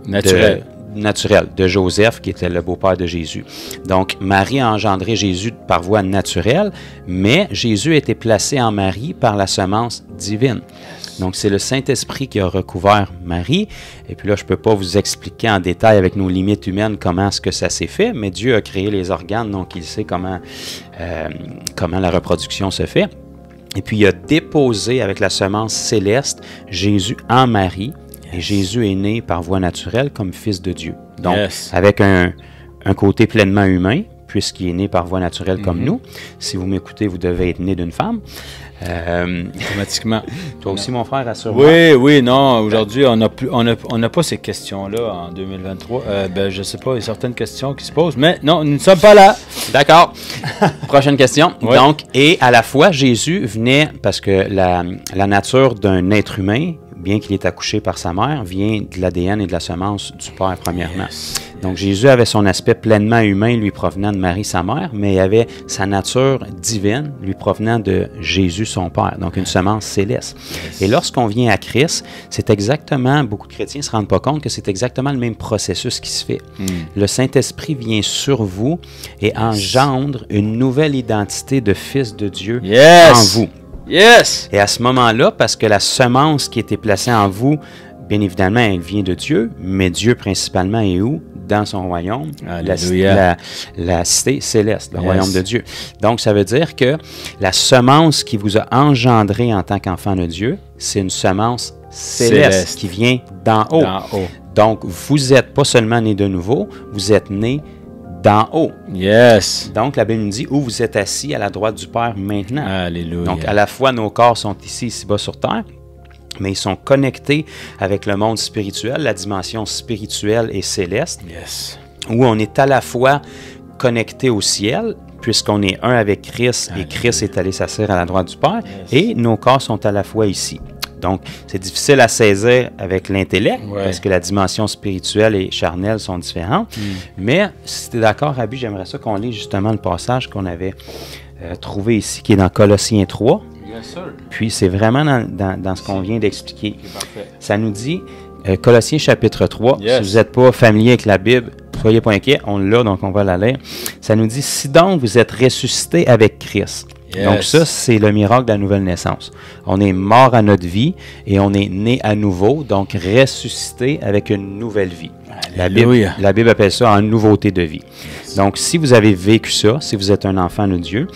naturelle de Joseph, qui était le beau-père de Jésus. Donc, Marie a engendré Jésus par voie naturelle, mais Jésus a été placé en Marie par la semence divine. Donc, c'est le Saint-Esprit qui a recouvert Marie. Et puis là, je ne peux pas vous expliquer en détail avec nos limites humaines comment est-ce que ça s'est fait, mais Dieu a créé les organes, donc il sait comment la reproduction se fait. Et puis, il a déposé avec la semence céleste Jésus en Marie. Et Jésus est né par voie naturelle comme fils de Dieu. Donc, avec un côté pleinement humain, puisqu'il est né par voie naturelle comme nous. Si vous m'écoutez, vous devez être né d'une femme. Automatiquement. Toi aussi, mon frère, assure-moi. Oui, non. Aujourd'hui, on n'a pas ces questions-là en 2023. Je ne sais pas, il y a certaines questions qui se posent, mais non, nous ne sommes pas là. D'accord. Prochaine question. Donc, et à la fois, Jésus venait, parce que la nature d'un être humain, bien qu'il ait accouché par sa mère, vient de l'ADN et de la semence du Père, premièrement. Donc, Jésus avait son aspect pleinement humain, lui provenant de Marie, sa mère, mais il avait sa nature divine, lui provenant de Jésus, son Père. Donc, une semence céleste. Et lorsqu'on vient à Christ, c'est exactement, beaucoup de chrétiens ne se rendent pas compte que c'est exactement le même processus qui se fait. Le Saint-Esprit vient sur vous et engendre une nouvelle identité de fils de Dieu en vous. Et à ce moment-là, parce que la semence qui était placée en vous, bien évidemment, elle vient de Dieu, mais Dieu principalement est où? Dans son royaume, la cité céleste, le royaume de Dieu. Donc, ça veut dire que la semence qui vous a engendré en tant qu'enfant de Dieu, c'est une semence céleste qui vient d'en haut. Donc, vous n'êtes pas seulement né de nouveau, vous êtes né d'en haut. Donc, la Bible nous dit où vous êtes assis à la droite du Père maintenant. Alléluia. Donc, à la fois, nos corps sont ici-bas sur terre, mais ils sont connectés avec le monde spirituel, la dimension spirituelle et céleste, où on est à la fois connecté au ciel, puisqu'on est un avec Christ, et Christ est allé s'asseoir à la droite du Père, et nos corps sont à la fois ici. Donc, c'est difficile à saisir avec l'intellect, parce que la dimension spirituelle et charnelle sont différentes. Mais, si tu es d'accord, Rabbi, j'aimerais ça qu'on lise justement le passage qu'on avait trouvé ici, qui est dans Colossiens 3. Puis, c'est vraiment dans ce qu'on vient d'expliquer. Ça nous dit, Colossiens chapitre 3, si vous n'êtes pas familier avec la Bible, soyez pas inquiets, on l'a, donc on va la lire. Ça nous dit, « Si donc vous êtes ressuscités avec Christ, Yes. Donc ça, c'est le miracle de la nouvelle naissance. On est mort à notre vie et on est né à nouveau, donc ressuscité avec une nouvelle vie. La Bible appelle ça une nouveauté de vie. Yes. Donc si vous avez vécu ça, si vous êtes un enfant de Dieu,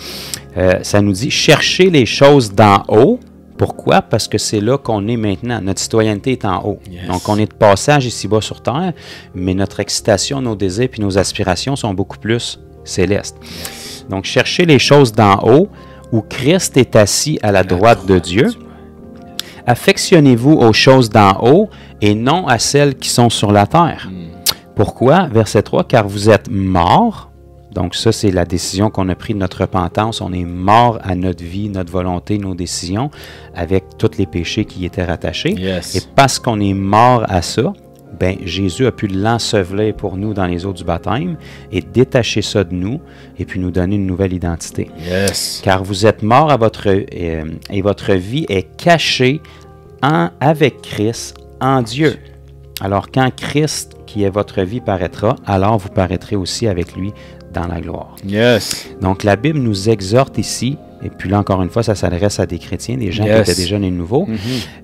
ça nous dit cherchez les choses d'en haut. Pourquoi? Parce que c'est là qu'on est maintenant. Notre citoyenneté est en haut. Yes. Donc, on est de passage ici-bas sur Terre, mais notre excitation, nos désirs et nos aspirations sont beaucoup plus célestes. Yes. Donc, cherchez les choses d'en haut, où Christ est assis à la droite de Dieu. Affectionnez-vous aux choses d'en haut et non à celles qui sont sur la terre. Pourquoi? Verset 3, car vous êtes morts. Donc ça, c'est la décision qu'on a prise de notre repentance. On est mort à notre vie, notre volonté, nos décisions, avec tous les péchés qui y étaient rattachés. Yes. Et parce qu'on est mort à ça, ben, Jésus a pu l'ensevelir pour nous dans les eaux du baptême et détacher ça de nous et puis nous donner une nouvelle identité. Yes. Car vous êtes morts à et votre vie est cachée avec Christ en Dieu. Alors quand Christ, qui est votre vie, paraîtra, alors vous paraîtrez aussi avec lui dans la gloire. Yes. Donc, la Bible nous exhorte ici, et puis là, encore une fois, ça s'adresse à des chrétiens, des gens qui étaient déjà nés nouveaux,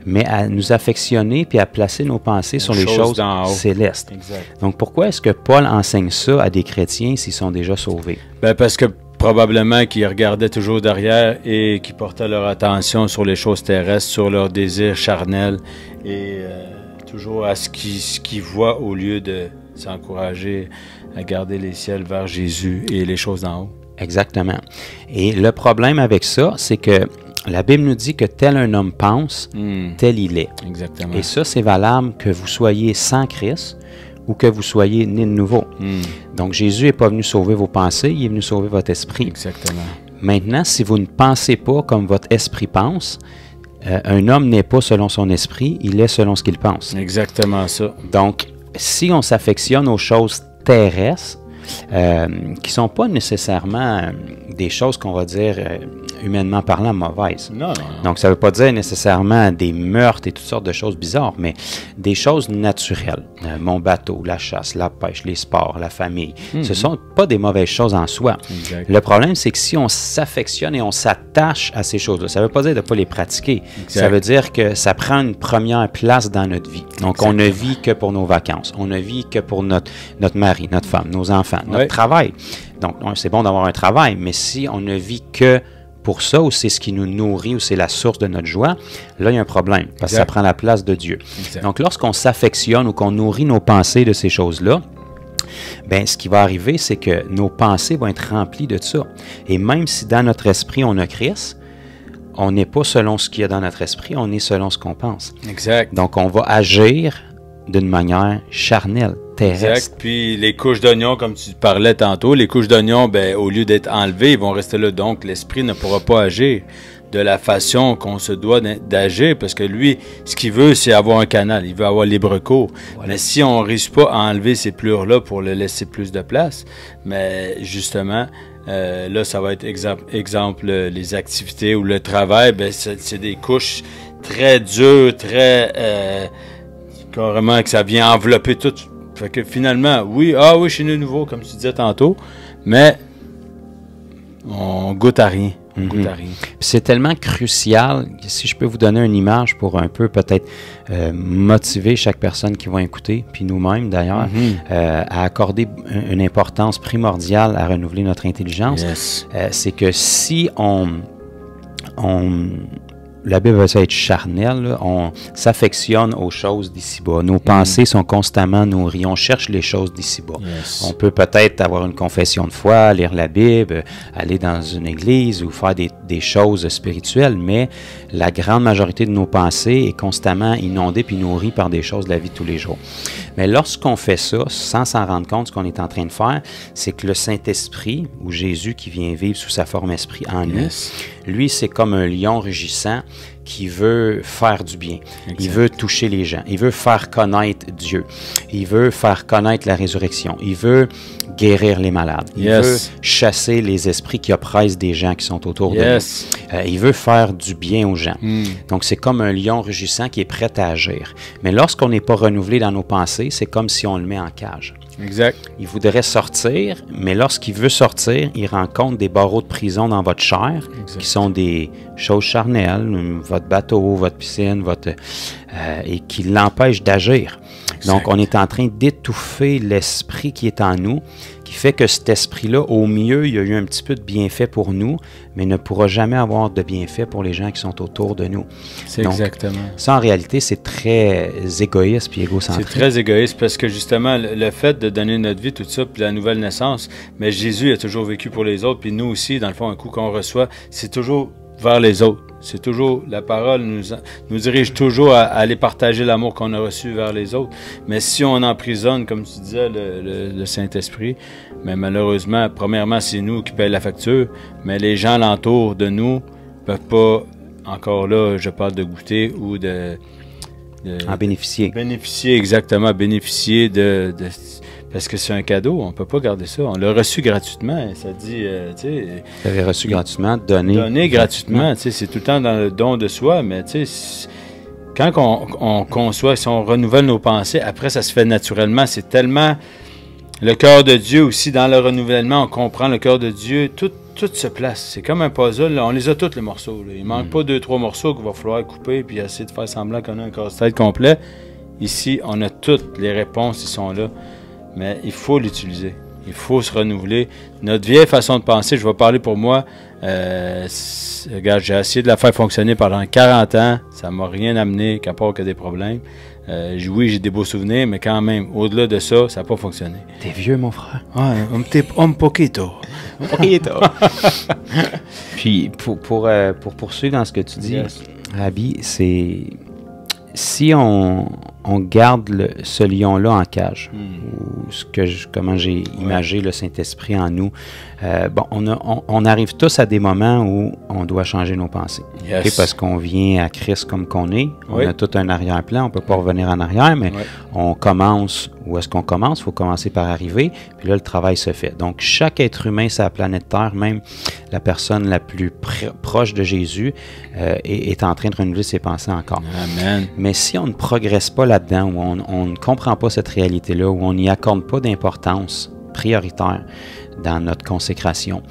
mais à nous affectionner puis à placer nos pensées sur les choses célestes. Exact. Donc, pourquoi est-ce que Paul enseigne ça à des chrétiens s'ils sont déjà sauvés? Ben parce que probablement qu'ils regardaient toujours derrière et qu'ils portaient leur attention sur les choses terrestres, sur leurs désirs charnels et toujours à ce qu'ils voient au lieu de s'encourager à garder les ciels vers Jésus et les choses d'en haut. Exactement. Et le problème avec ça, c'est que la Bible nous dit que tel un homme pense, tel il est. Exactement. Et ça, c'est valable que vous soyez sans Christ ou que vous soyez né de nouveau. Donc, Jésus n'est pas venu sauver vos pensées, il est venu sauver votre esprit. Exactement. Maintenant, si vous ne pensez pas comme votre esprit pense, un homme n'est pas selon son esprit, il est selon ce qu'il pense. Exactement ça. Donc, si on s'affectionne aux choses terrestres, qui ne sont pas nécessairement des choses qu'on va dire humainement parlant mauvaises. Non. Donc, ça ne veut pas dire nécessairement des meurtres et toutes sortes de choses bizarres, mais des choses naturelles. Mon bateau, la chasse, la pêche, les sports, la famille. Ce ne sont pas des mauvaises choses en soi. Exact. Le problème, c'est que si on s'affectionne et on s'attache à ces choses-là, ça ne veut pas dire de ne pas les pratiquer. Exact. Ça veut dire que ça prend une première place dans notre vie. Donc, Exactement. on ne vit que pour nos vacances. On ne vit que pour notre mari, notre femme, nos enfants, notre travail. Donc, c'est bon d'avoir un travail, mais si on ne vit que pour ça, ou c'est ce qui nous nourrit, ou c'est la source de notre joie, là, il y a un problème, parce que ça prend la place de Dieu. Exact. Donc, lorsqu'on s'affectionne ou qu'on nourrit nos pensées de ces choses-là, bien, ce qui va arriver, c'est que nos pensées vont être remplies de ça. Et même si dans notre esprit, on a Christ, on n'est pas selon ce qu'il y a dans notre esprit, on est selon ce qu'on pense. Exact. Donc, on va agir d'une manière charnelle, terrestre. Exact. Puis les couches d'oignons, comme tu parlais tantôt, les couches d'oignons, ben, au lieu d'être enlevées, ils vont rester là. Donc, l'esprit ne pourra pas agir de la façon qu'on se doit d'agir, parce que lui, ce qu'il veut, c'est avoir un canal. Il veut avoir libre cours. Voilà. Mais si on ne réussit pas à enlever ces plures-là pour le laisser plus de place, mais justement, là, ça va être exemple les activités ou le travail, ben, c'est des couches très dures, très... carrément que ça vient envelopper tout. Fait que finalement, oui, je suis né nouveau, comme tu disais tantôt, mais on goûte à rien. On goûte à rien. C'est tellement crucial, si je peux vous donner une image pour un peu peut-être motiver chaque personne qui va écouter, puis nous-mêmes d'ailleurs, à accorder une importance primordiale à renouveler notre intelligence. Yes. C'est que si la Bible va être charnelle, là, on s'affectionne aux choses d'ici-bas. Nos pensées sont constamment nourries. On cherche les choses d'ici-bas. Yes. On peut peut-être avoir une confession de foi, lire la Bible, aller dans une église ou faire des choses spirituelles, mais la grande majorité de nos pensées est constamment inondée puis nourrie par des choses de la vie de tous les jours. Mais lorsqu'on fait ça, sans s'en rendre compte, ce qu'on est en train de faire, c'est que le Saint-Esprit, ou Jésus qui vient vivre sous sa forme esprit en nous, lui, c'est comme un lion rugissant qui veut faire du bien. Exact. Il veut toucher les gens. Il veut faire connaître Dieu. Il veut faire connaître la résurrection. Il veut guérir les malades. Il veut chasser les esprits qui oppressent des gens qui sont autour de nous. Il veut faire du bien aux gens. Donc, c'est comme un lion rugissant qui est prêt à agir. Mais lorsqu'on n'est pas renouvelé dans nos pensées, c'est comme si on le met en cage. Exact. Il voudrait sortir, mais lorsqu'il veut sortir, il rencontre des barreaux de prison dans votre chair, qui sont des choses charnelles, votre bateau, votre piscine, et qui l'empêchent d'agir. Donc, on est en train d'étouffer l'esprit qui est en nous, qui fait que cet esprit-là, au mieux, il y a eu un petit peu de bienfait pour nous, mais ne pourra jamais avoir de bienfait pour les gens qui sont autour de nous. C'est exactement. Ça, en réalité, c'est très égoïste puis égocentrique. C'est très égoïste parce que, justement, le fait de donner notre vie, tout ça, puis la nouvelle naissance, mais Jésus a toujours vécu pour les autres, puis nous aussi, dans le fond, un coup qu'on reçoit, c'est toujours vers les autres. C'est toujours, la parole nous dirige toujours à aller partager l'amour qu'on a reçu vers les autres. Mais si on emprisonne, comme tu disais, le Saint-Esprit, mais malheureusement, premièrement, c'est nous qui payons la facture, mais les gens alentour de nous ne peuvent pas, encore là, je parle de goûter ou en bénéficier. Bénéficier, exactement, bénéficier parce que c'est un cadeau, on ne peut pas garder ça. On l'a reçu gratuitement, ça dit, tu sais... Vous l'avez reçu gratuitement, donné gratuitement, tu sais, c'est tout le temps dans le don de soi, mais tu sais, quand on conçoit, si on renouvelle nos pensées, après ça se fait naturellement, c'est tellement... Le cœur de Dieu aussi, dans le renouvellement, on comprend le cœur de Dieu, tout se place. C'est comme un puzzle, là. On les a tous les morceaux. Là. Il ne manque pas 2-3 morceaux qu'il va falloir couper puis essayer de faire semblant qu'on a un casse-tête complet. Ici, on a toutes les réponses, ils sont là. Mais il faut l'utiliser. Il faut se renouveler. Notre vieille façon de penser, je vais parler pour moi, regarde, j'ai essayé de la faire fonctionner pendant 40 ans. Ça ne m'a rien amené, qu'à part que des problèmes. Oui, j'ai des beaux souvenirs, mais quand même, au-delà de ça, ça n'a pas fonctionné. T'es vieux, mon frère. Un poquito. Un poquito. Puis, pour poursuivre dans ce que tu dis, Rabbi, c'est... Si on garde ce lion-là en cage, ou comment j'ai imagé le Saint-Esprit en nous, on arrive tous à des moments où on doit changer nos pensées. Okay, parce qu'on vient à Christ comme qu'on est. On a tout un arrière-plan, on ne peut pas revenir en arrière, mais on commence. Où est-ce qu'on commence? Il faut commencer par arriver, puis là, le travail se fait. Donc, chaque être humain sur la planète Terre, même la personne la plus proche de Jésus, est en train de renouveler ses pensées encore. Amen. Mais si on ne progresse pas là-dedans, où on ne comprend pas cette réalité-là, où on n'y accorde pas d'importance prioritaire dans notre consécration,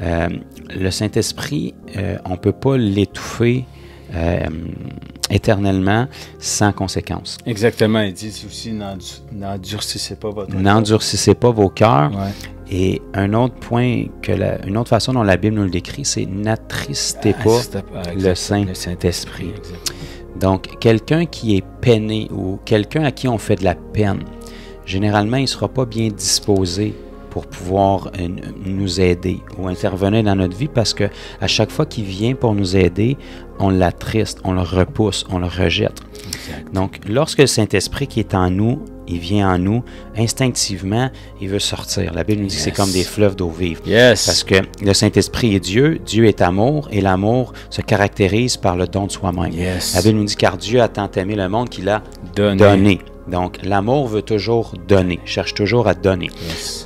le Saint-Esprit, on ne peut pas l'étouffer éternellement sans conséquence. Exactement. Il dit aussi, n'endurcissez pas votre cœur. N'endurcissez pas vos cœurs. Et un autre point, une autre façon dont la Bible nous le décrit, c'est n'attristez pas le Saint-Esprit. Donc, quelqu'un qui est peiné ou quelqu'un à qui on fait de la peine, généralement, il ne sera pas bien disposé pour pouvoir nous aider ou intervenir dans notre vie parce que à chaque fois qu'il vient pour nous aider, on l'attriste, on le repousse, on le rejette. Exact. Donc, lorsque le Saint-Esprit qui est en nous, il vient en nous, instinctivement, il veut sortir. La Bible nous dit que c'est comme des fleuves d'eau vive. Parce que le Saint-Esprit est Dieu, Dieu est amour, et l'amour se caractérise par le don de soi-même. La Bible nous dit car Dieu a tant aimé le monde qu'il a donné. Donc, l'amour veut toujours donner, cherche toujours à donner.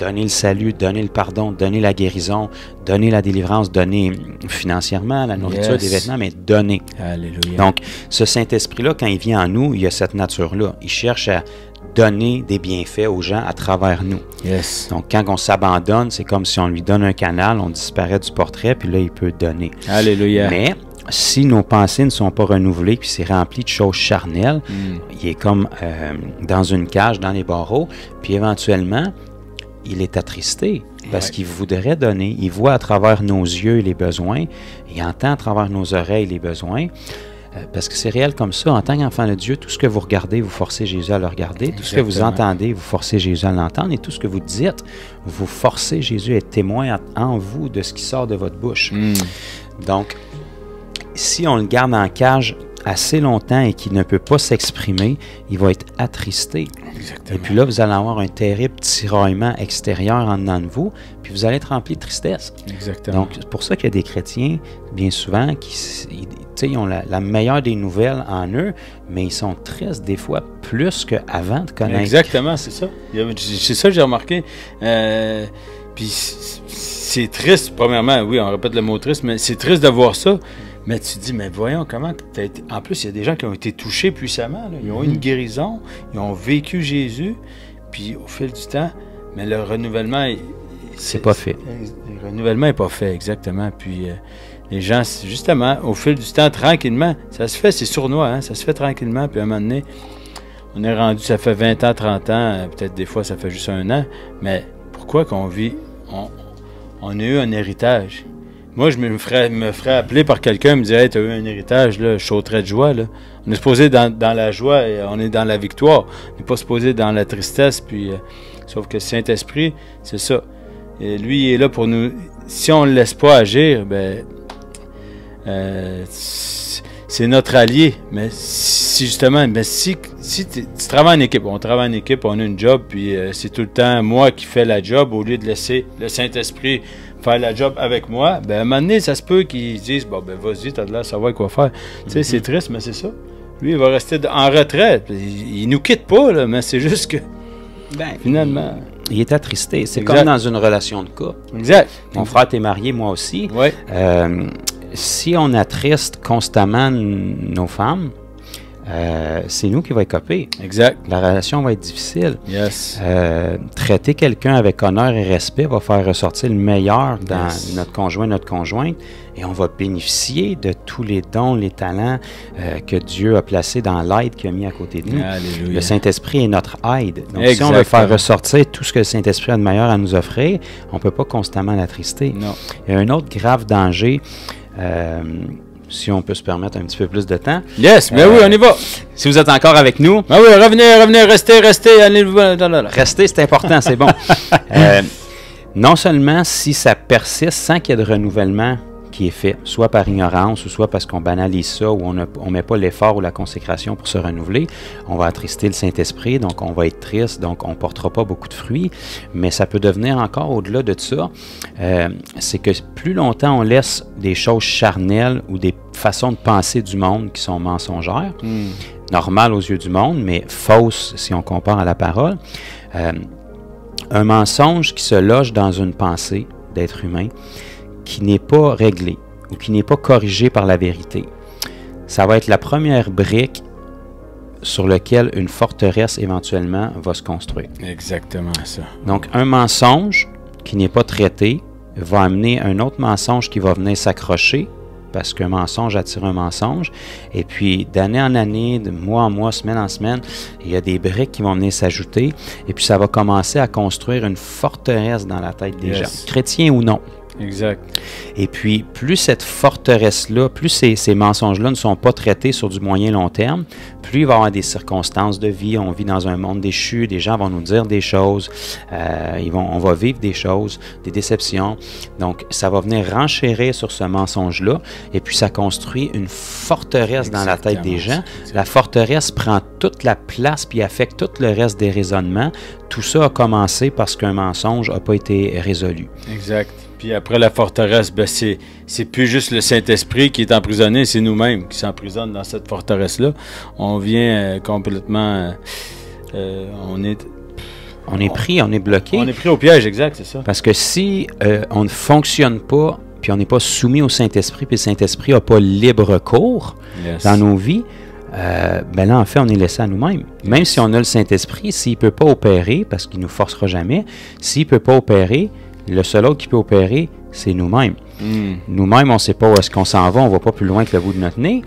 Donner le salut, donner le pardon, donner la guérison, donner la délivrance, donner financièrement la nourriture, des vêtements, mais donner. Alléluia. Donc, ce Saint-Esprit-là, quand il vient en nous, il y a cette nature-là. Il cherche à donner des bienfaits aux gens à travers nous. Donc, quand on s'abandonne, c'est comme si on lui donne un canal, on disparaît du portrait, puis là, il peut donner. Alléluia. Mais si nos pensées ne sont pas renouvelées, puis c'est rempli de choses charnelles, il est comme dans une cage, dans les barreaux, puis éventuellement, il est attristé parce qu'il voudrait donner. Il voit à travers nos yeux les besoins, il entend à travers nos oreilles les besoins. Parce que c'est réel comme ça. En tant qu'enfant de Dieu, tout ce que vous regardez, vous forcez Jésus à le regarder. Tout ce que vous entendez, vous forcez Jésus à l'entendre. Et tout ce que vous dites, vous forcez Jésus à être témoin en vous de ce qui sort de votre bouche. Donc, si on le garde en cage assez longtemps et qu'il ne peut pas s'exprimer, il va être attristé. Et puis là, vous allez avoir un terrible tiraillement extérieur en dedans de vous, puis vous allez être rempli de tristesse. Donc, c'est pour ça qu'il y a des chrétiens, bien souvent, qui ils ont la meilleure des nouvelles en eux, mais ils sont tristes des fois plus qu'avant de connaître. Exactement, c'est ça. C'est ça que j'ai remarqué. Puis c'est triste, premièrement, oui, on répète le mot triste, mais c'est triste de voir ça. Mais tu te dis, mais voyons comment t'as été... En plus, il y a des gens qui ont été touchés puissamment. Là. Ils ont eu une guérison, ils ont vécu Jésus, puis au fil du temps, mais le renouvellement... C'est pas fait. Le renouvellement n'est pas fait, exactement. Puis les gens, justement, au fil du temps, tranquillement, ça se fait, c'est sournois, hein, ça se fait tranquillement, puis à un moment donné, on est rendu, ça fait 20 ans, 30 ans, peut-être des fois, ça fait juste 1 an, mais pourquoi qu'on vit... On a eu un héritage. Moi, je me ferais appeler par quelqu'un, me dirait, hey, tu as eu un héritage, là, je sauterais de joie. Là. On est supposé dans la joie et on est dans la victoire. On n'est pas supposé dans la tristesse. Puis, sauf que le Saint-Esprit, c'est ça. Et lui, il est là pour nous. Si on ne le laisse pas agir, ben, c'est notre allié. Mais si justement, ben, si tu travailles en équipe, on travaille en équipe, on a une job, puis c'est tout le temps moi qui fais la job au lieu de laisser le Saint-Esprit faire la job avec moi, ben à un moment donné, ça se peut qu'ils disent, bon, ben vas-y, t'as de l'air de savoir quoi faire. Tu sais, c'est triste, mais c'est ça. Lui, il va rester en retraite. Il nous quitte pas, là, mais c'est juste que, finalement... Il est attristé. C'est comme dans une relation de couple. Exact. Mon frère est marié, moi aussi. Ouais. Si on attriste constamment nos femmes, c'est nous qui va écoper. Exact. La relation va être difficile. Yes. Traiter quelqu'un avec honneur et respect va faire ressortir le meilleur dans notre conjoint, notre conjointe, et on va bénéficier de tous les dons, les talents que Dieu a placés dans l'aide qu'il a mis à côté de nous. Alléluia. Le Saint-Esprit est notre aide. Donc, si on veut faire ressortir tout ce que le Saint-Esprit a de meilleur à nous offrir, on ne peut pas constamment l'attrister. Non. Il y a un autre grave danger. Si on peut se permettre un petit peu plus de temps. Yes, mais oui, on y va. Si vous êtes encore avec nous. Ah oui, revenez, restez, allez. Restez, c'est important, c'est bon. Non seulement si ça persiste sans qu'il y ait de renouvellement qui est fait, soit par ignorance ou soit parce qu'on banalise ça ou on ne met pas l'effort ou la consécration pour se renouveler, on va attrister le Saint-Esprit, donc on va être triste, donc on ne portera pas beaucoup de fruits, mais ça peut devenir encore au-delà de ça, c'est que plus longtemps on laisse des choses charnelles ou des façons de penser du monde qui sont mensongères, normales aux yeux du monde, mais fausses si on compare à la parole, un mensonge qui se loge dans une pensée d'être humain, qui n'est pas réglé ou qui n'est pas corrigé par la vérité. Ça va être la première brique sur laquelle une forteresse éventuellement va se construire. Exactement ça. Donc, un mensonge qui n'est pas traité va amener un autre mensonge qui va venir s'accrocher parce qu'un mensonge attire un mensonge. Et puis, d'année en année, de mois en mois, semaine en semaine, il y a des briques qui vont venir s'ajouter. Et puis, ça va commencer à construire une forteresse dans la tête des gens, chrétiens ou non. Exact. Et puis, plus cette forteresse-là, plus ces mensonges-là ne sont pas traités sur du moyen-long terme, plus il va y avoir des circonstances de vie. On vit dans un monde déchu, des gens vont nous dire des choses, on va vivre des choses, des déceptions. Donc, ça va venir renchérir sur ce mensonge-là, et puis ça construit une forteresse dans la tête des gens. La forteresse prend toute la place, puis affecte tout le reste des raisonnements. Tout ça a commencé parce qu'un mensonge n'a pas été résolu. Exact. Puis après la forteresse, ben c'est plus juste le Saint-Esprit qui est emprisonné, c'est nous-mêmes qui s'emprisonnent dans cette forteresse-là. On vient complètement... on est pris, on est bloqué. On est pris au piège, exact, c'est ça. Parce que si on ne fonctionne pas, puis on n'est pas soumis au Saint-Esprit, puis le Saint-Esprit n'a pas libre cours dans nos vies, ben là, en fait, on est laissé à nous-mêmes. Même si on a le Saint-Esprit, s'il ne peut pas opérer, parce qu'il ne nous forcera jamais, s'il ne peut pas opérer, le seul autre qui peut opérer, c'est nous-mêmes. Nous-mêmes, on ne sait pas où est-ce qu'on s'en va, on ne va pas plus loin que le bout de notre nez,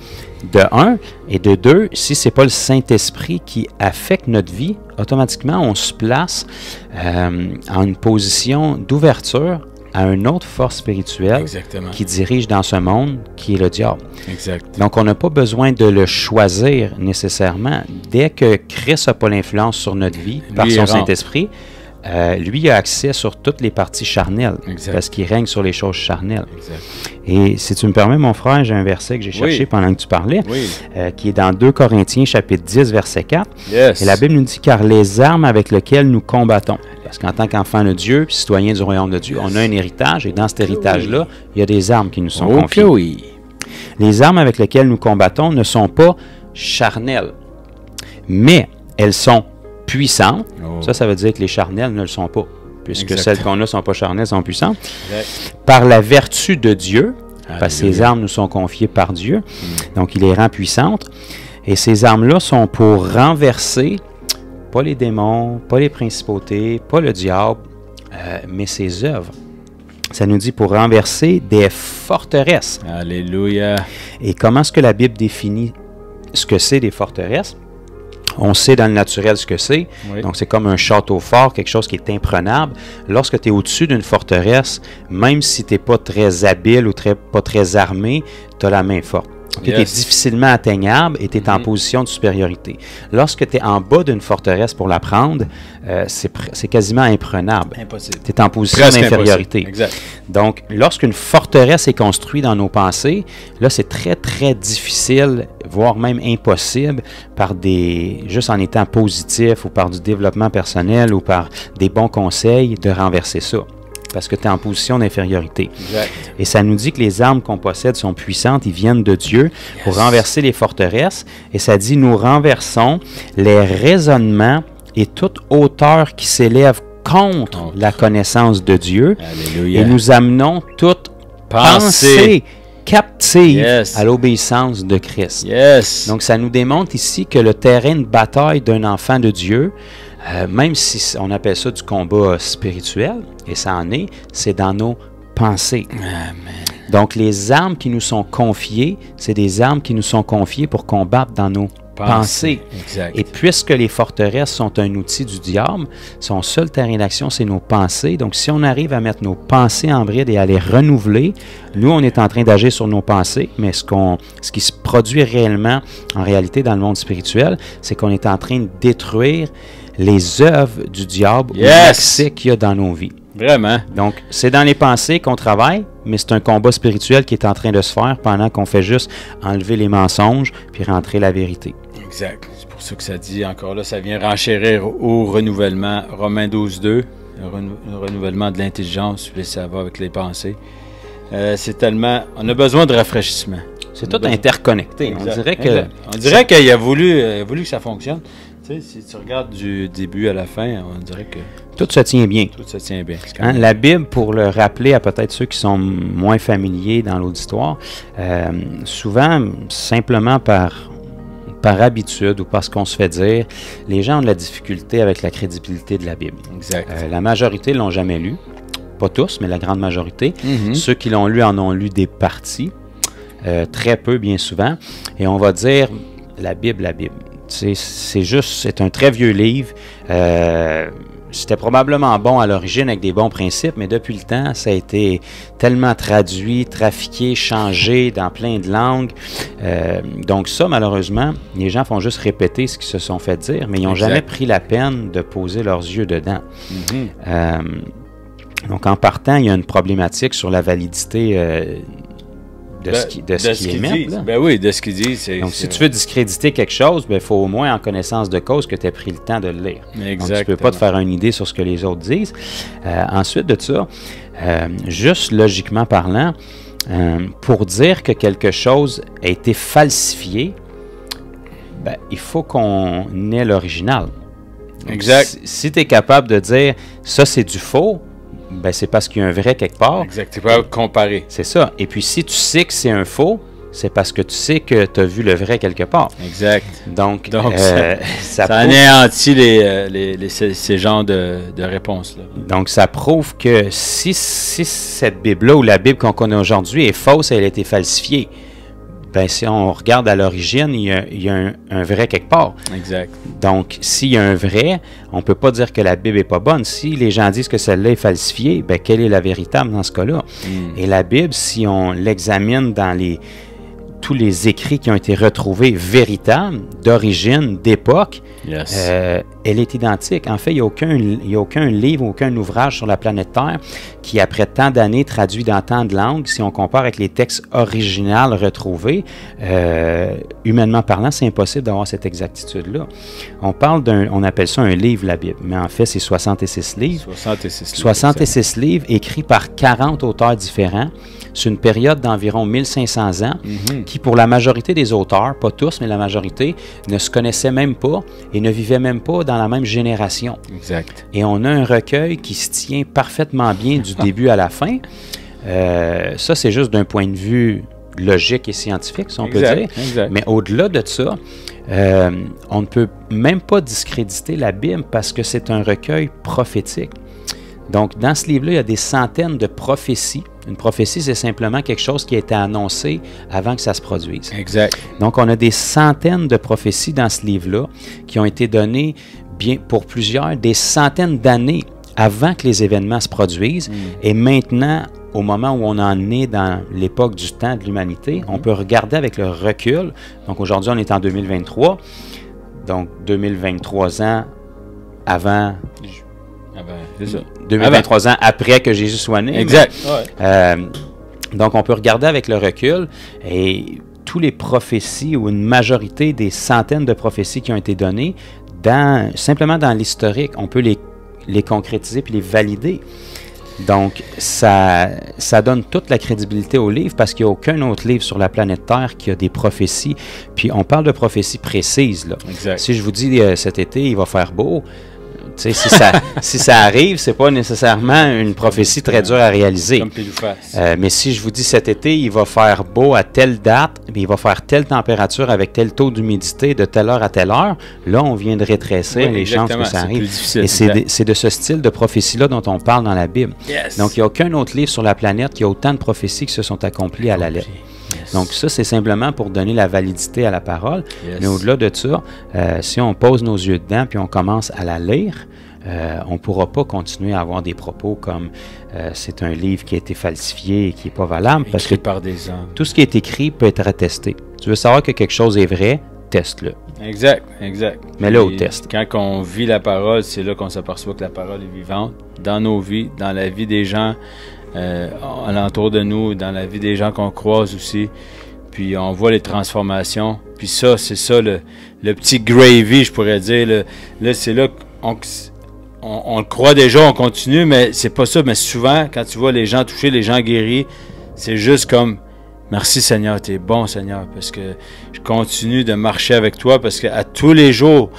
de un. Et de deux, si ce n'est pas le Saint-Esprit qui affecte notre vie, automatiquement, on se place en une position d'ouverture à une autre force spirituelle qui dirige dans ce monde, qui est le diable. Exact. Donc, on n'a pas besoin de le choisir nécessairement. Dès que Christ n'a pas l'influence sur notre vie par son Saint-Esprit, lui a accès sur toutes les parties charnelles, parce qu'il règne sur les choses charnelles. Exact. Et si tu me permets, mon frère, j'ai un verset que j'ai cherché pendant que tu parlais, qui est dans 2 Corinthiens, chapitre 10, verset 4. Yes. Et la Bible nous dit « Car les armes avec lesquelles nous combattons », parce qu'en tant qu'enfant de Dieu, puis citoyen du royaume de Dieu, on a un héritage, et dans cet héritage-là, il y a des armes qui nous sont confiées. les armes avec lesquelles nous combattons ne sont pas charnelles, mais elles sont puissantes. Oh. Ça veut dire que les charnelles ne le sont pas, puisque celles qu'on a ne sont pas charnelles, sont puissantes. Par la vertu de Dieu, parce que ces armes nous sont confiées par Dieu, donc il les rend puissantes. Et ces armes-là sont pour renverser, pas les démons, pas les principautés, pas le diable, mais ses œuvres. Ça nous dit pour renverser des forteresses. Alléluia. Et comment est-ce que la Bible définit ce que c'est des forteresses? On sait dans le naturel ce que c'est. Oui. Donc, c'est comme un château fort, quelque chose qui est imprenable. Lorsque tu es au-dessus d'une forteresse, même si tu n'es pas très habile ou pas très armé, tu as la main forte. Okay, tu es difficilement atteignable et tu es en position de supériorité. Lorsque tu es en bas d'une forteresse pour la prendre, c'est quasiment imprenable. Impossible. Tu es en position d'infériorité. Donc, lorsqu'une forteresse est construite dans nos pensées, là, c'est très, très difficile, voire même impossible, juste en étant positif ou par du développement personnel ou par des bons conseils, de renverser ça. Parce que tu es en position d'infériorité. Et ça nous dit que les armes qu'on possède sont puissantes, ils viennent de Dieu pour renverser les forteresses. Et ça dit, nous renversons les raisonnements et toute hauteur qui s'élève contre la connaissance de Dieu. Alléluia. Et nous amenons toute pensée captive à l'obéissance de Christ. Donc ça nous démontre ici que le terrain de bataille d'un enfant de Dieu, même si on appelle ça du combat spirituel, et ça en est, c'est dans nos pensées. Amen. Donc, les armes qui nous sont confiées, c'est des armes qui nous sont confiées pour combattre dans nos pensées. Exact. Et puisque les forteresses sont un outil du diable, son seul terrain d'action, c'est nos pensées. Donc, si on arrive à mettre nos pensées en bride et à les renouveler, nous, on est en train d'agir sur nos pensées, mais ce qui se produit réellement, en réalité, dans le monde spirituel, c'est qu'on est en train de détruire les œuvres du diable, l'accès qu'il y a dans nos vies. Vraiment. Donc, c'est dans les pensées qu'on travaille, mais c'est un combat spirituel qui est en train de se faire pendant qu'on fait juste enlever les mensonges puis rentrer la vérité. Exact. C'est pour ça que ça dit, encore là, ça vient renchérir au renouvellement. Romains 12, 2, le renouvellement de l'intelligence, puis ça va avec les pensées. C'est tellement... On a besoin de rafraîchissement. C'est tout interconnecté. Exact. On dirait qu'il a voulu que ça fonctionne. Tu sais, si tu regardes du début à la fin, on dirait que... Tout se tient bien. Tout se tient bien. La Bible, pour le rappeler à peut-être ceux qui sont moins familiers dans l'auditoire, souvent, simplement par habitude ou parce qu'on se fait dire, les gens ont de la difficulté avec la crédibilité de la Bible. Exact. La majorité ne l'ont jamais lu. Pas tous, mais la grande majorité. Ceux qui l'ont lu en ont lu des parties. Très peu, bien souvent. Et on va dire, la Bible. C'est un très vieux livre. C'était probablement bon à l'origine avec des bons principes, mais depuis le temps, ça a été tellement traduit, trafiqué, changé dans plein de langues. Donc ça, malheureusement, les gens font juste répéter ce qu'ils se sont fait dire, mais ils n'ont jamais pris la peine de poser leurs yeux dedans. Donc en partant, il y a une problématique sur la validité de ce qu'ils émettent. Ben oui, de ce qu'ils disent. Donc, si tu veux discréditer quelque chose, il faut au moins, en connaissance de cause, que tu aies pris le temps de le lire. Exactement. Donc, tu ne peux pas te faire une idée sur ce que les autres disent. Ensuite de ça, juste logiquement parlant, pour dire que quelque chose a été falsifié, il faut qu'on ait l'original. Exact. Si tu es capable de dire « ça, c'est du faux », c'est parce qu'il y a un vrai quelque part. Exact. Tu peux comparer. C'est ça. Et puis, si tu sais que c'est un faux, c'est parce que tu sais que tu as vu le vrai quelque part. Exact. Donc ça anéantit ces genres de réponses-là. Donc, ça prouve que si cette Bible-là ou la Bible qu'on connaît aujourd'hui est fausse, elle a été falsifiée, si on regarde à l'origine, il y a un vrai quelque part. Exact. Donc, s'il y a un vrai, on ne peut pas dire que la Bible n'est pas bonne. Si les gens disent que celle-là est falsifiée, quelle est la véritable dans ce cas-là? Et la Bible, si on l'examine dans tous les écrits qui ont été retrouvés véritables, d'origine, d'époque, elle est identique. En fait, il n'y a aucun livre, aucun ouvrage sur la planète Terre qui, après tant d'années, traduit dans tant de langues, si on compare avec les textes originaux retrouvés, humainement parlant, c'est impossible d'avoir cette exactitude-là. On appelle ça un livre, la Bible, mais en fait, c'est 66 livres. 66 livres écrits par 40 auteurs différents sur une période d'environ 1500 ans, qui, pour la majorité des auteurs, pas tous, mais la majorité, ne se connaissaient même pas et ne vivaient même pas dans la même génération. Exact. Et on a un recueil qui se tient parfaitement bien du début à la fin. Ça, c'est juste d'un point de vue logique et scientifique, si on peut dire. Exact. Mais au-delà de ça, on ne peut même pas discréditer la Bible parce que c'est un recueil prophétique. Donc, dans ce livre-là, il y a des centaines de prophéties. Une prophétie, c'est simplement quelque chose qui a été annoncé avant que ça se produise. Exact. Donc, on a des centaines de prophéties dans ce livre-là qui ont été données pour plusieurs, des centaines d'années avant que les événements se produisent. Et maintenant, au moment où on en est dans l'époque du temps de l'humanité, on peut regarder avec le recul. Donc, aujourd'hui, on est en 2023. Donc, 2023 ans avant... c'est ça. 2023 ans après que Jésus soit né. Exact. Donc, on peut regarder avec le recul et toutes les prophéties ou une majorité des centaines de prophéties qui ont été données, simplement dans l'historique, on peut les concrétiser puis les valider. Donc, ça donne toute la crédibilité au livre parce qu'il n'y a aucun autre livre sur la planète Terre qui a des prophéties. Puis, on parle de prophéties précises, là. Exact. Si je vous dis cet été, il va faire beau, si ça arrive, c'est pas nécessairement une prophétie très dure à réaliser. Comme pile ou face. Mais si je vous dis cet été, il va faire beau à telle date, il va faire telle température avec tel taux d'humidité de telle heure à telle heure, là, on vient de rétrécir les chances que ça arrive. Et c'est de ce style de prophétie-là dont on parle dans la Bible. Yes. Donc, il n'y a aucun autre livre sur la planète qui a autant de prophéties qui se sont accomplies à la lettre. Yes. Donc ça, c'est simplement pour donner la validité à la parole. Yes. Mais au-delà de ça, si on pose nos yeux dedans puis on commence à la lire, on ne pourra pas continuer à avoir des propos comme c'est un livre qui a été falsifié et qui n'est pas valable. Parce que par des hommes. Tout ce qui est écrit peut être attesté. Tu veux savoir que quelque chose est vrai, teste-le. Exact, exact. Mets-le au test. Quand on vit la parole, c'est là qu'on s'aperçoit que la parole est vivante dans nos vies, dans la vie des gens alentour de nous, dans la vie des gens qu'on croise aussi. Puis on voit les transformations. Puis ça, c'est ça le petit gravy, je pourrais dire. Là, c'est là qu'on le croit déjà, on continue, mais c'est pas ça. Mais souvent, quand tu vois les gens touchés, les gens guéris, c'est juste comme merci Seigneur, tu es bon Seigneur, parce que je continue de marcher avec toi, parce qu'à tous les jours,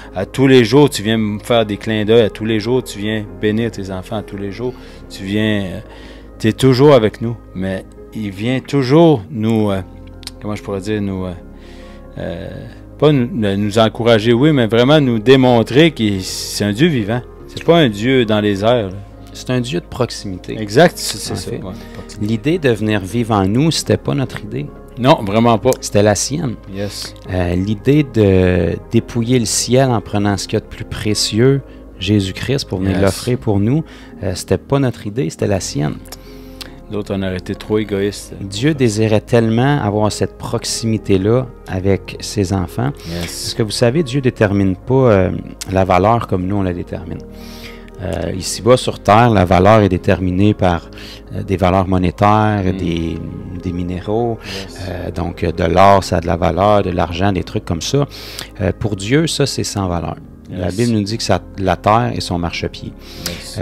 tu viens me faire des clins d'œil, à tous les jours, tu viens bénir tes enfants, à tous les jours, tu es toujours avec nous, mais il vient toujours nous, comment je pourrais dire, pas nous encourager, oui, mais vraiment nous démontrer que c'est un Dieu vivant. C'est pas un Dieu dans les airs. Là. C'est un Dieu de proximité. Exact, c'est ça. Ouais, l'idée de venir vivre en nous, c'était pas notre idée. Non, vraiment pas. C'était la sienne. Yes. L'idée de dépouiller le ciel en prenant ce qu'il y a de plus précieux, Jésus-Christ, pour venir l'offrir pour nous, c'était pas notre idée, c'était la sienne. L'autre, on aurait été trop égoïste. Dieu désirait tellement avoir cette proximité-là avec ses enfants. Yes. Parce que vous savez, Dieu ne détermine pas la valeur comme nous, on la détermine. Ici-bas, sur Terre, la valeur est déterminée par des valeurs monétaires, des minéraux. Yes. Donc, de l'or, ça a de la valeur, de l'argent, des trucs comme ça. Pour Dieu, ça, c'est sans valeur. Yes. La Bible nous dit que la terre est son marchepied. Yes.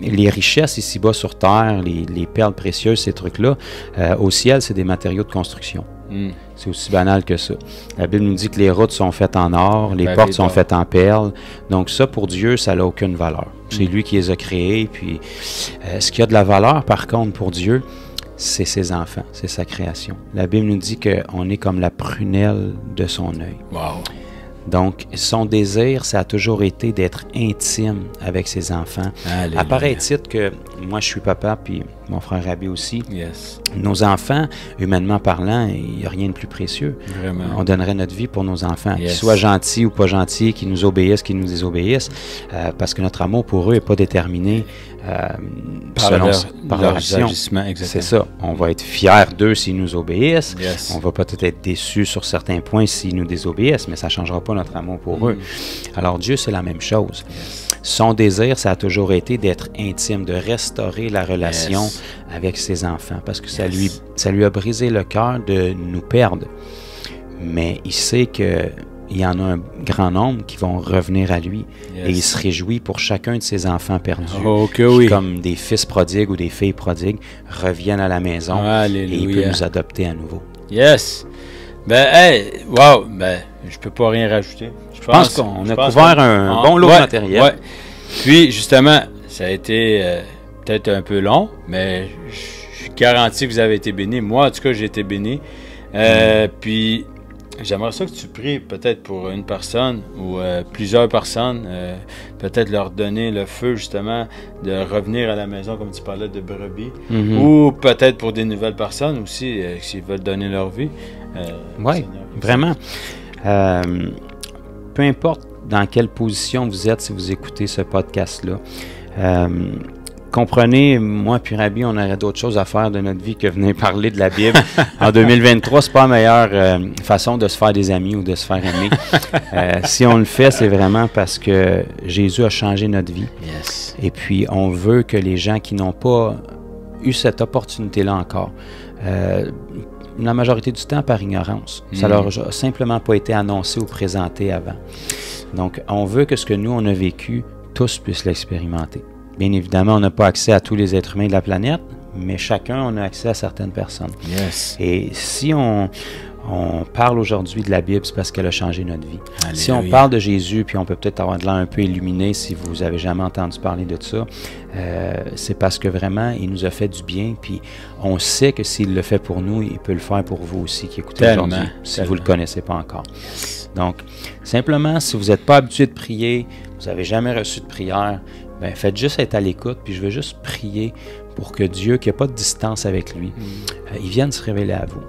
Les richesses ici-bas sur Terre, les perles précieuses, ces trucs-là, au ciel, c'est des matériaux de construction. C'est aussi banal que ça. La Bible nous dit que les routes sont faites en or, les portes sont faites en perles. Donc ça, pour Dieu, ça n'a aucune valeur. C'est lui qui les a créées. Puis, ce qui a de la valeur, par contre, pour Dieu, c'est ses enfants, c'est sa création. La Bible nous dit qu'on est comme la prunelle de son œil. Wow. Donc, son désir, ça a toujours été d'être intime avec ses enfants. Alléluia. À pareil titre que moi, je suis papa, puis mon frère Rabbi aussi. Yes. Nos enfants, humainement parlant, il n'y a rien de plus précieux. Vraiment. On donnerait notre vie pour nos enfants, yes. qu'ils soient gentils ou pas gentils, qu'ils nous obéissent, qu'ils nous désobéissent, parce que notre amour pour eux n'est pas déterminé par leur action. C'est ça. On va être fiers d'eux s'ils nous obéissent. Yes. On va peut-être être déçus sur certains points s'ils nous désobéissent, mais ça ne changera pas notre amour pour eux. Alors Dieu, c'est la même chose. Son désir, ça a toujours été d'être intime, de restaurer la relation avec ses enfants, parce que ça lui a brisé le cœur de nous perdre. Mais il sait qu'il y en a un grand nombre qui vont revenir à lui. Et il se réjouit pour chacun de ses enfants perdus. Qui, comme des fils prodigues ou des filles prodigues, reviennent à la maison. Alléluia. Et il peut nous adopter à nouveau. Yes! Ben, wow! Ben, je peux pas rien rajouter. Je pense qu'on a couvert un bon lot de matériel. Ouais. Puis, justement, ça a été peut-être un peu long, mais je garantis que vous avez été bénis. Moi, en tout cas, j'ai été béni. Puis, j'aimerais ça que tu pries peut-être pour une personne ou plusieurs personnes, peut-être leur donner le feu justement de revenir à la maison comme tu parlais de brebis, ou peut-être pour des nouvelles personnes aussi, s'ils veulent donner leur vie. Oui, vraiment. Peu importe dans quelle position vous êtes si vous écoutez ce podcast-là, comprenez, moi puis Rabbi, on aurait d'autres choses à faire de notre vie que venir parler de la Bible. En 2023, c'est pas la meilleure façon de se faire des amis ou de se faire aimer. Si on le fait, c'est vraiment parce que Jésus a changé notre vie. Et puis, on veut que les gens qui n'ont pas eu cette opportunité-là encore, la majorité du temps par ignorance, ça leur a simplement pas été annoncé ou présenté avant. Donc, on veut que ce que nous, on a vécu, tous puissent l'expérimenter. Bien évidemment, on n'a pas accès à tous les êtres humains de la planète, mais chacun, on a accès à certaines personnes. Et si on parle aujourd'hui de la Bible, c'est parce qu'elle a changé notre vie. Alléluia. Si on parle de Jésus, puis on peut peut-être avoir de l'air un peu illuminé si vous avez jamais entendu parler de ça, c'est parce que vraiment, il nous a fait du bien, puis on sait que s'il le fait pour nous, il peut le faire pour vous aussi qui écoutez aujourd'hui, si vous ne le connaissez pas encore. Donc, simplement, si vous n'êtes pas habitué de prier, vous n'avez jamais reçu de prière, ben, faites juste être à l'écoute, puis je veux juste prier pour que Dieu, qui n'a pas de distance avec lui, il vienne se révéler à vous.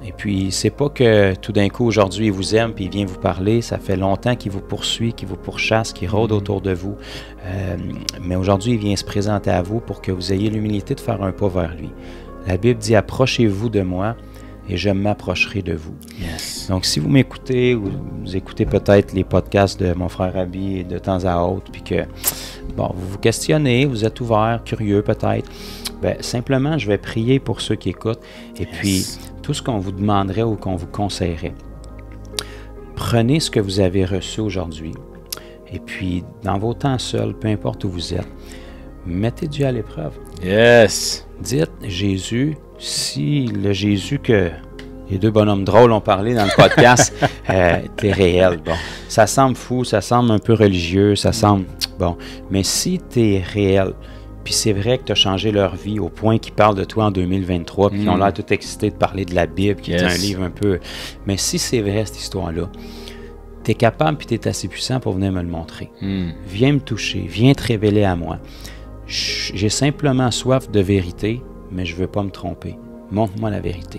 Et puis, c'est pas que tout d'un coup, aujourd'hui, il vous aime, puis il vient vous parler. Ça fait longtemps qu'il vous poursuit, qu'il vous pourchasse, qu'il rôde autour de vous. Mais aujourd'hui, il vient se présenter à vous pour que vous ayez l'humilité de faire un pas vers lui. La Bible dit « Approchez-vous de moi, et je m'approcherai de vous. » Donc, si vous m'écoutez, ou vous écoutez peut-être les podcasts de mon frère Rabbi de temps à autre, puis que, bon, vous vous questionnez, vous êtes ouvert, curieux peut-être, bien, simplement, je vais prier pour ceux qui écoutent, et puis, tout ce qu'on vous demanderait ou qu'on vous conseillerait, prenez ce que vous avez reçu aujourd'hui, et puis, dans vos temps seuls, peu importe où vous êtes, mettez Dieu à l'épreuve. Dites, Jésus, si le Jésus que les deux bonhommes drôles ont parlé dans le podcast t'es réel, bon, ça semble fou, ça semble un peu religieux, ça semble, bon, mais si t'es réel, puis c'est vrai que tu as changé leur vie au point qu'ils parlent de toi en 2023, puis qu'ils ont l'air tout excités de parler de la Bible, qui est un livre un peu, mais si c'est vrai cette histoire-là, tu es capable puis tu es assez puissant pour venir me le montrer. Viens me toucher, viens te révéler à moi. J'ai simplement soif de vérité, mais je ne veux pas me tromper. Montre-moi la vérité.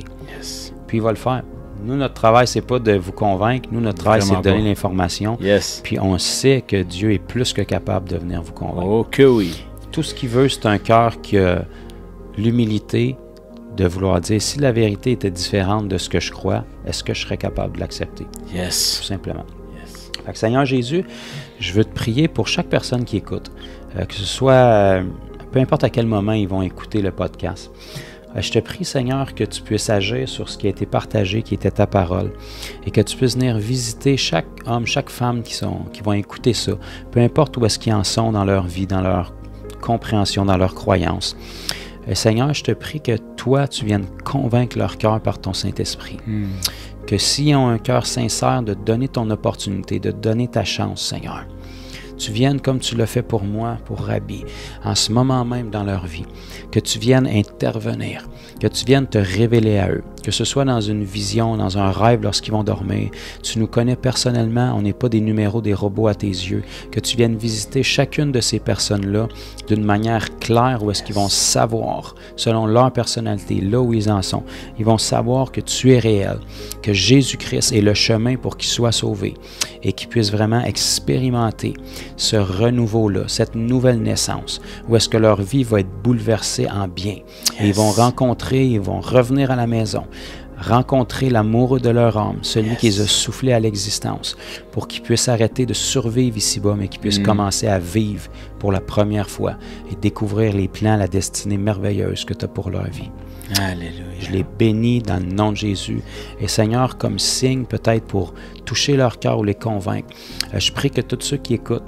Puis il va le faire. Nous, notre travail, c'est pas de vous convaincre. Nous, notre travail, c'est de donner l'information. Puis on sait que Dieu est plus que capable de venir vous convaincre. Oh que oui. Tout ce qu'il veut, c'est un cœur qui a l'humilité de vouloir dire, si la vérité était différente de ce que je crois, est-ce que je serais capable de l'accepter? Tout simplement. Fait que, Seigneur Jésus, je veux te prier pour chaque personne qui écoute, que ce soit, peu importe à quel moment ils vont écouter le podcast. Je te prie, Seigneur, que tu puisses agir sur ce qui a été partagé, qui était ta parole, et que tu puisses venir visiter chaque homme, chaque femme qui vont écouter ça, peu importe où est-ce qu'ils en sont dans leur vie, dans leur compréhension, dans leur croyance. Seigneur, je te prie que toi, tu viennes convaincre leur cœur par ton Saint-Esprit. Que s'ils ont un cœur sincère de te donner ton opportunité, de te donner ta chance, Seigneur, tu viennes comme tu l'as fait pour moi, pour Rabbi, en ce moment même dans leur vie, que tu viennes intervenir, que tu viennes te révéler à eux, que ce soit dans une vision, dans un rêve lorsqu'ils vont dormir. Tu nous connais personnellement, on n'est pas des numéros, des robots à tes yeux, que tu viennes visiter chacune de ces personnes-là d'une manière claire où est-ce qu'ils vont savoir, selon leur personnalité, là où ils en sont, ils vont savoir que tu es réel, que Jésus-Christ est le chemin pour qu'ils soient sauvés et qu'ils puissent vraiment expérimenter ce renouveau-là, cette nouvelle naissance, où est-ce que leur vie va être bouleversée en bien. Ils vont rencontrer, ils vont revenir à la maison, rencontrer l'amoureux de leur âme, celui qui les a soufflés à l'existence, pour qu'ils puissent arrêter de survivre ici-bas, mais qu'ils puissent commencer à vivre pour la première fois et découvrir les plans, la destinée merveilleuse que tu as pour leur vie. Alléluia. Je les bénis dans le nom de Jésus. Et Seigneur, comme signe peut-être pour toucher leur cœur ou les convaincre, je prie que tous ceux qui écoutent,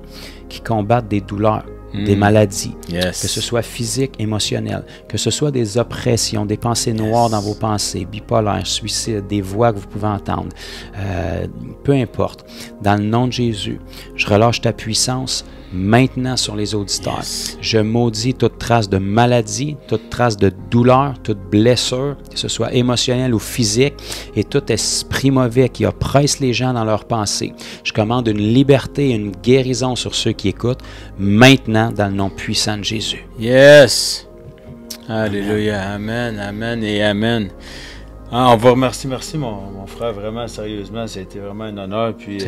qui combattent des douleurs, des maladies, que ce soit physique, émotionnel, que ce soit des oppressions, des pensées noires dans vos pensées, bipolaires, suicide, des voix que vous pouvez entendre, peu importe, dans le nom de Jésus, je relâche ta puissance maintenant sur les auditeurs. Je maudis toute trace de maladie, toute trace de douleur, toute blessure, que ce soit émotionnelle ou physique, et tout esprit mauvais qui oppresse les gens dans leurs pensées. Je commande une liberté et une guérison sur ceux qui écoutent, maintenant, dans le nom puissant de Jésus. Yes! Alléluia. Amen, amen et amen. On vous remercie, merci mon frère, vraiment, sérieusement, ça a été vraiment un honneur. Puis,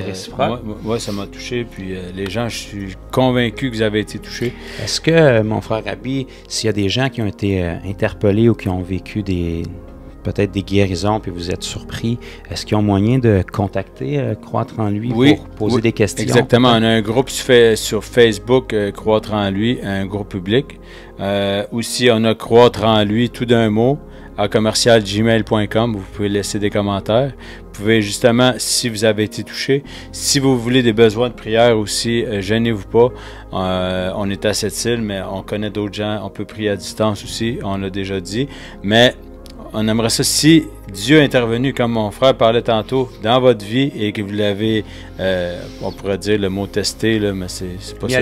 moi, ça m'a touché, puis les gens, je suis convaincu que vous avez été touchés. Est-ce que, mon frère Rabbi, s'il y a des gens qui ont été interpellés ou qui ont vécu peut-être des guérisons, puis vous êtes surpris, est-ce qu'ils ont moyen de contacter Croître en lui pour poser des questions? Exactement, on a un groupe sur Facebook, Croître en lui, un groupe public. Aussi, on a Croître en lui, tout d'un mot, à commercial@gmail.com. Vous pouvez laisser des commentaires. Vous pouvez justement, si vous avez été touché, si vous voulez des besoins de prière aussi, gênez-vous pas. On est à Sept-Îles, mais on connaît d'autres gens. On peut prier à distance aussi, on l'a déjà dit. Mais on aimerait ça, si Dieu est intervenu, comme mon frère parlait tantôt, dans votre vie et que vous l'avez, on pourrait dire le mot testé, là, mais c'est pas ça.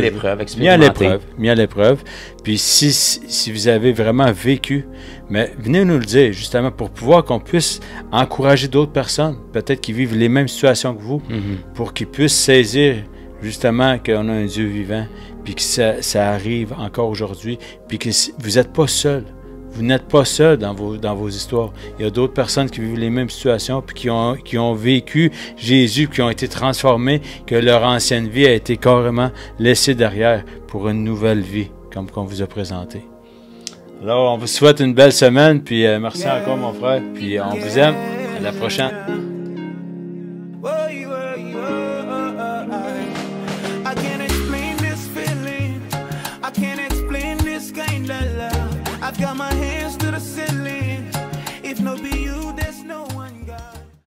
Mis à l'épreuve. Puis si vous avez vraiment vécu, mais venez nous le dire, justement, pour pouvoir qu'on puisse encourager d'autres personnes, peut-être qui vivent les mêmes situations que vous, pour qu'ils puissent saisir, justement, qu'on a un Dieu vivant, puis que ça arrive encore aujourd'hui, puis que vous n'êtes pas seul. Vous n'êtes pas seul dans vos histoires. Il y a d'autres personnes qui vivent les mêmes situations puis qui ont vécu Jésus, qui ont été transformés, que leur ancienne vie a été carrément laissée derrière pour une nouvelle vie, comme qu'on vous a présenté. Alors, on vous souhaite une belle semaine, puis merci encore, mon frère, puis on vous aime. À la prochaine.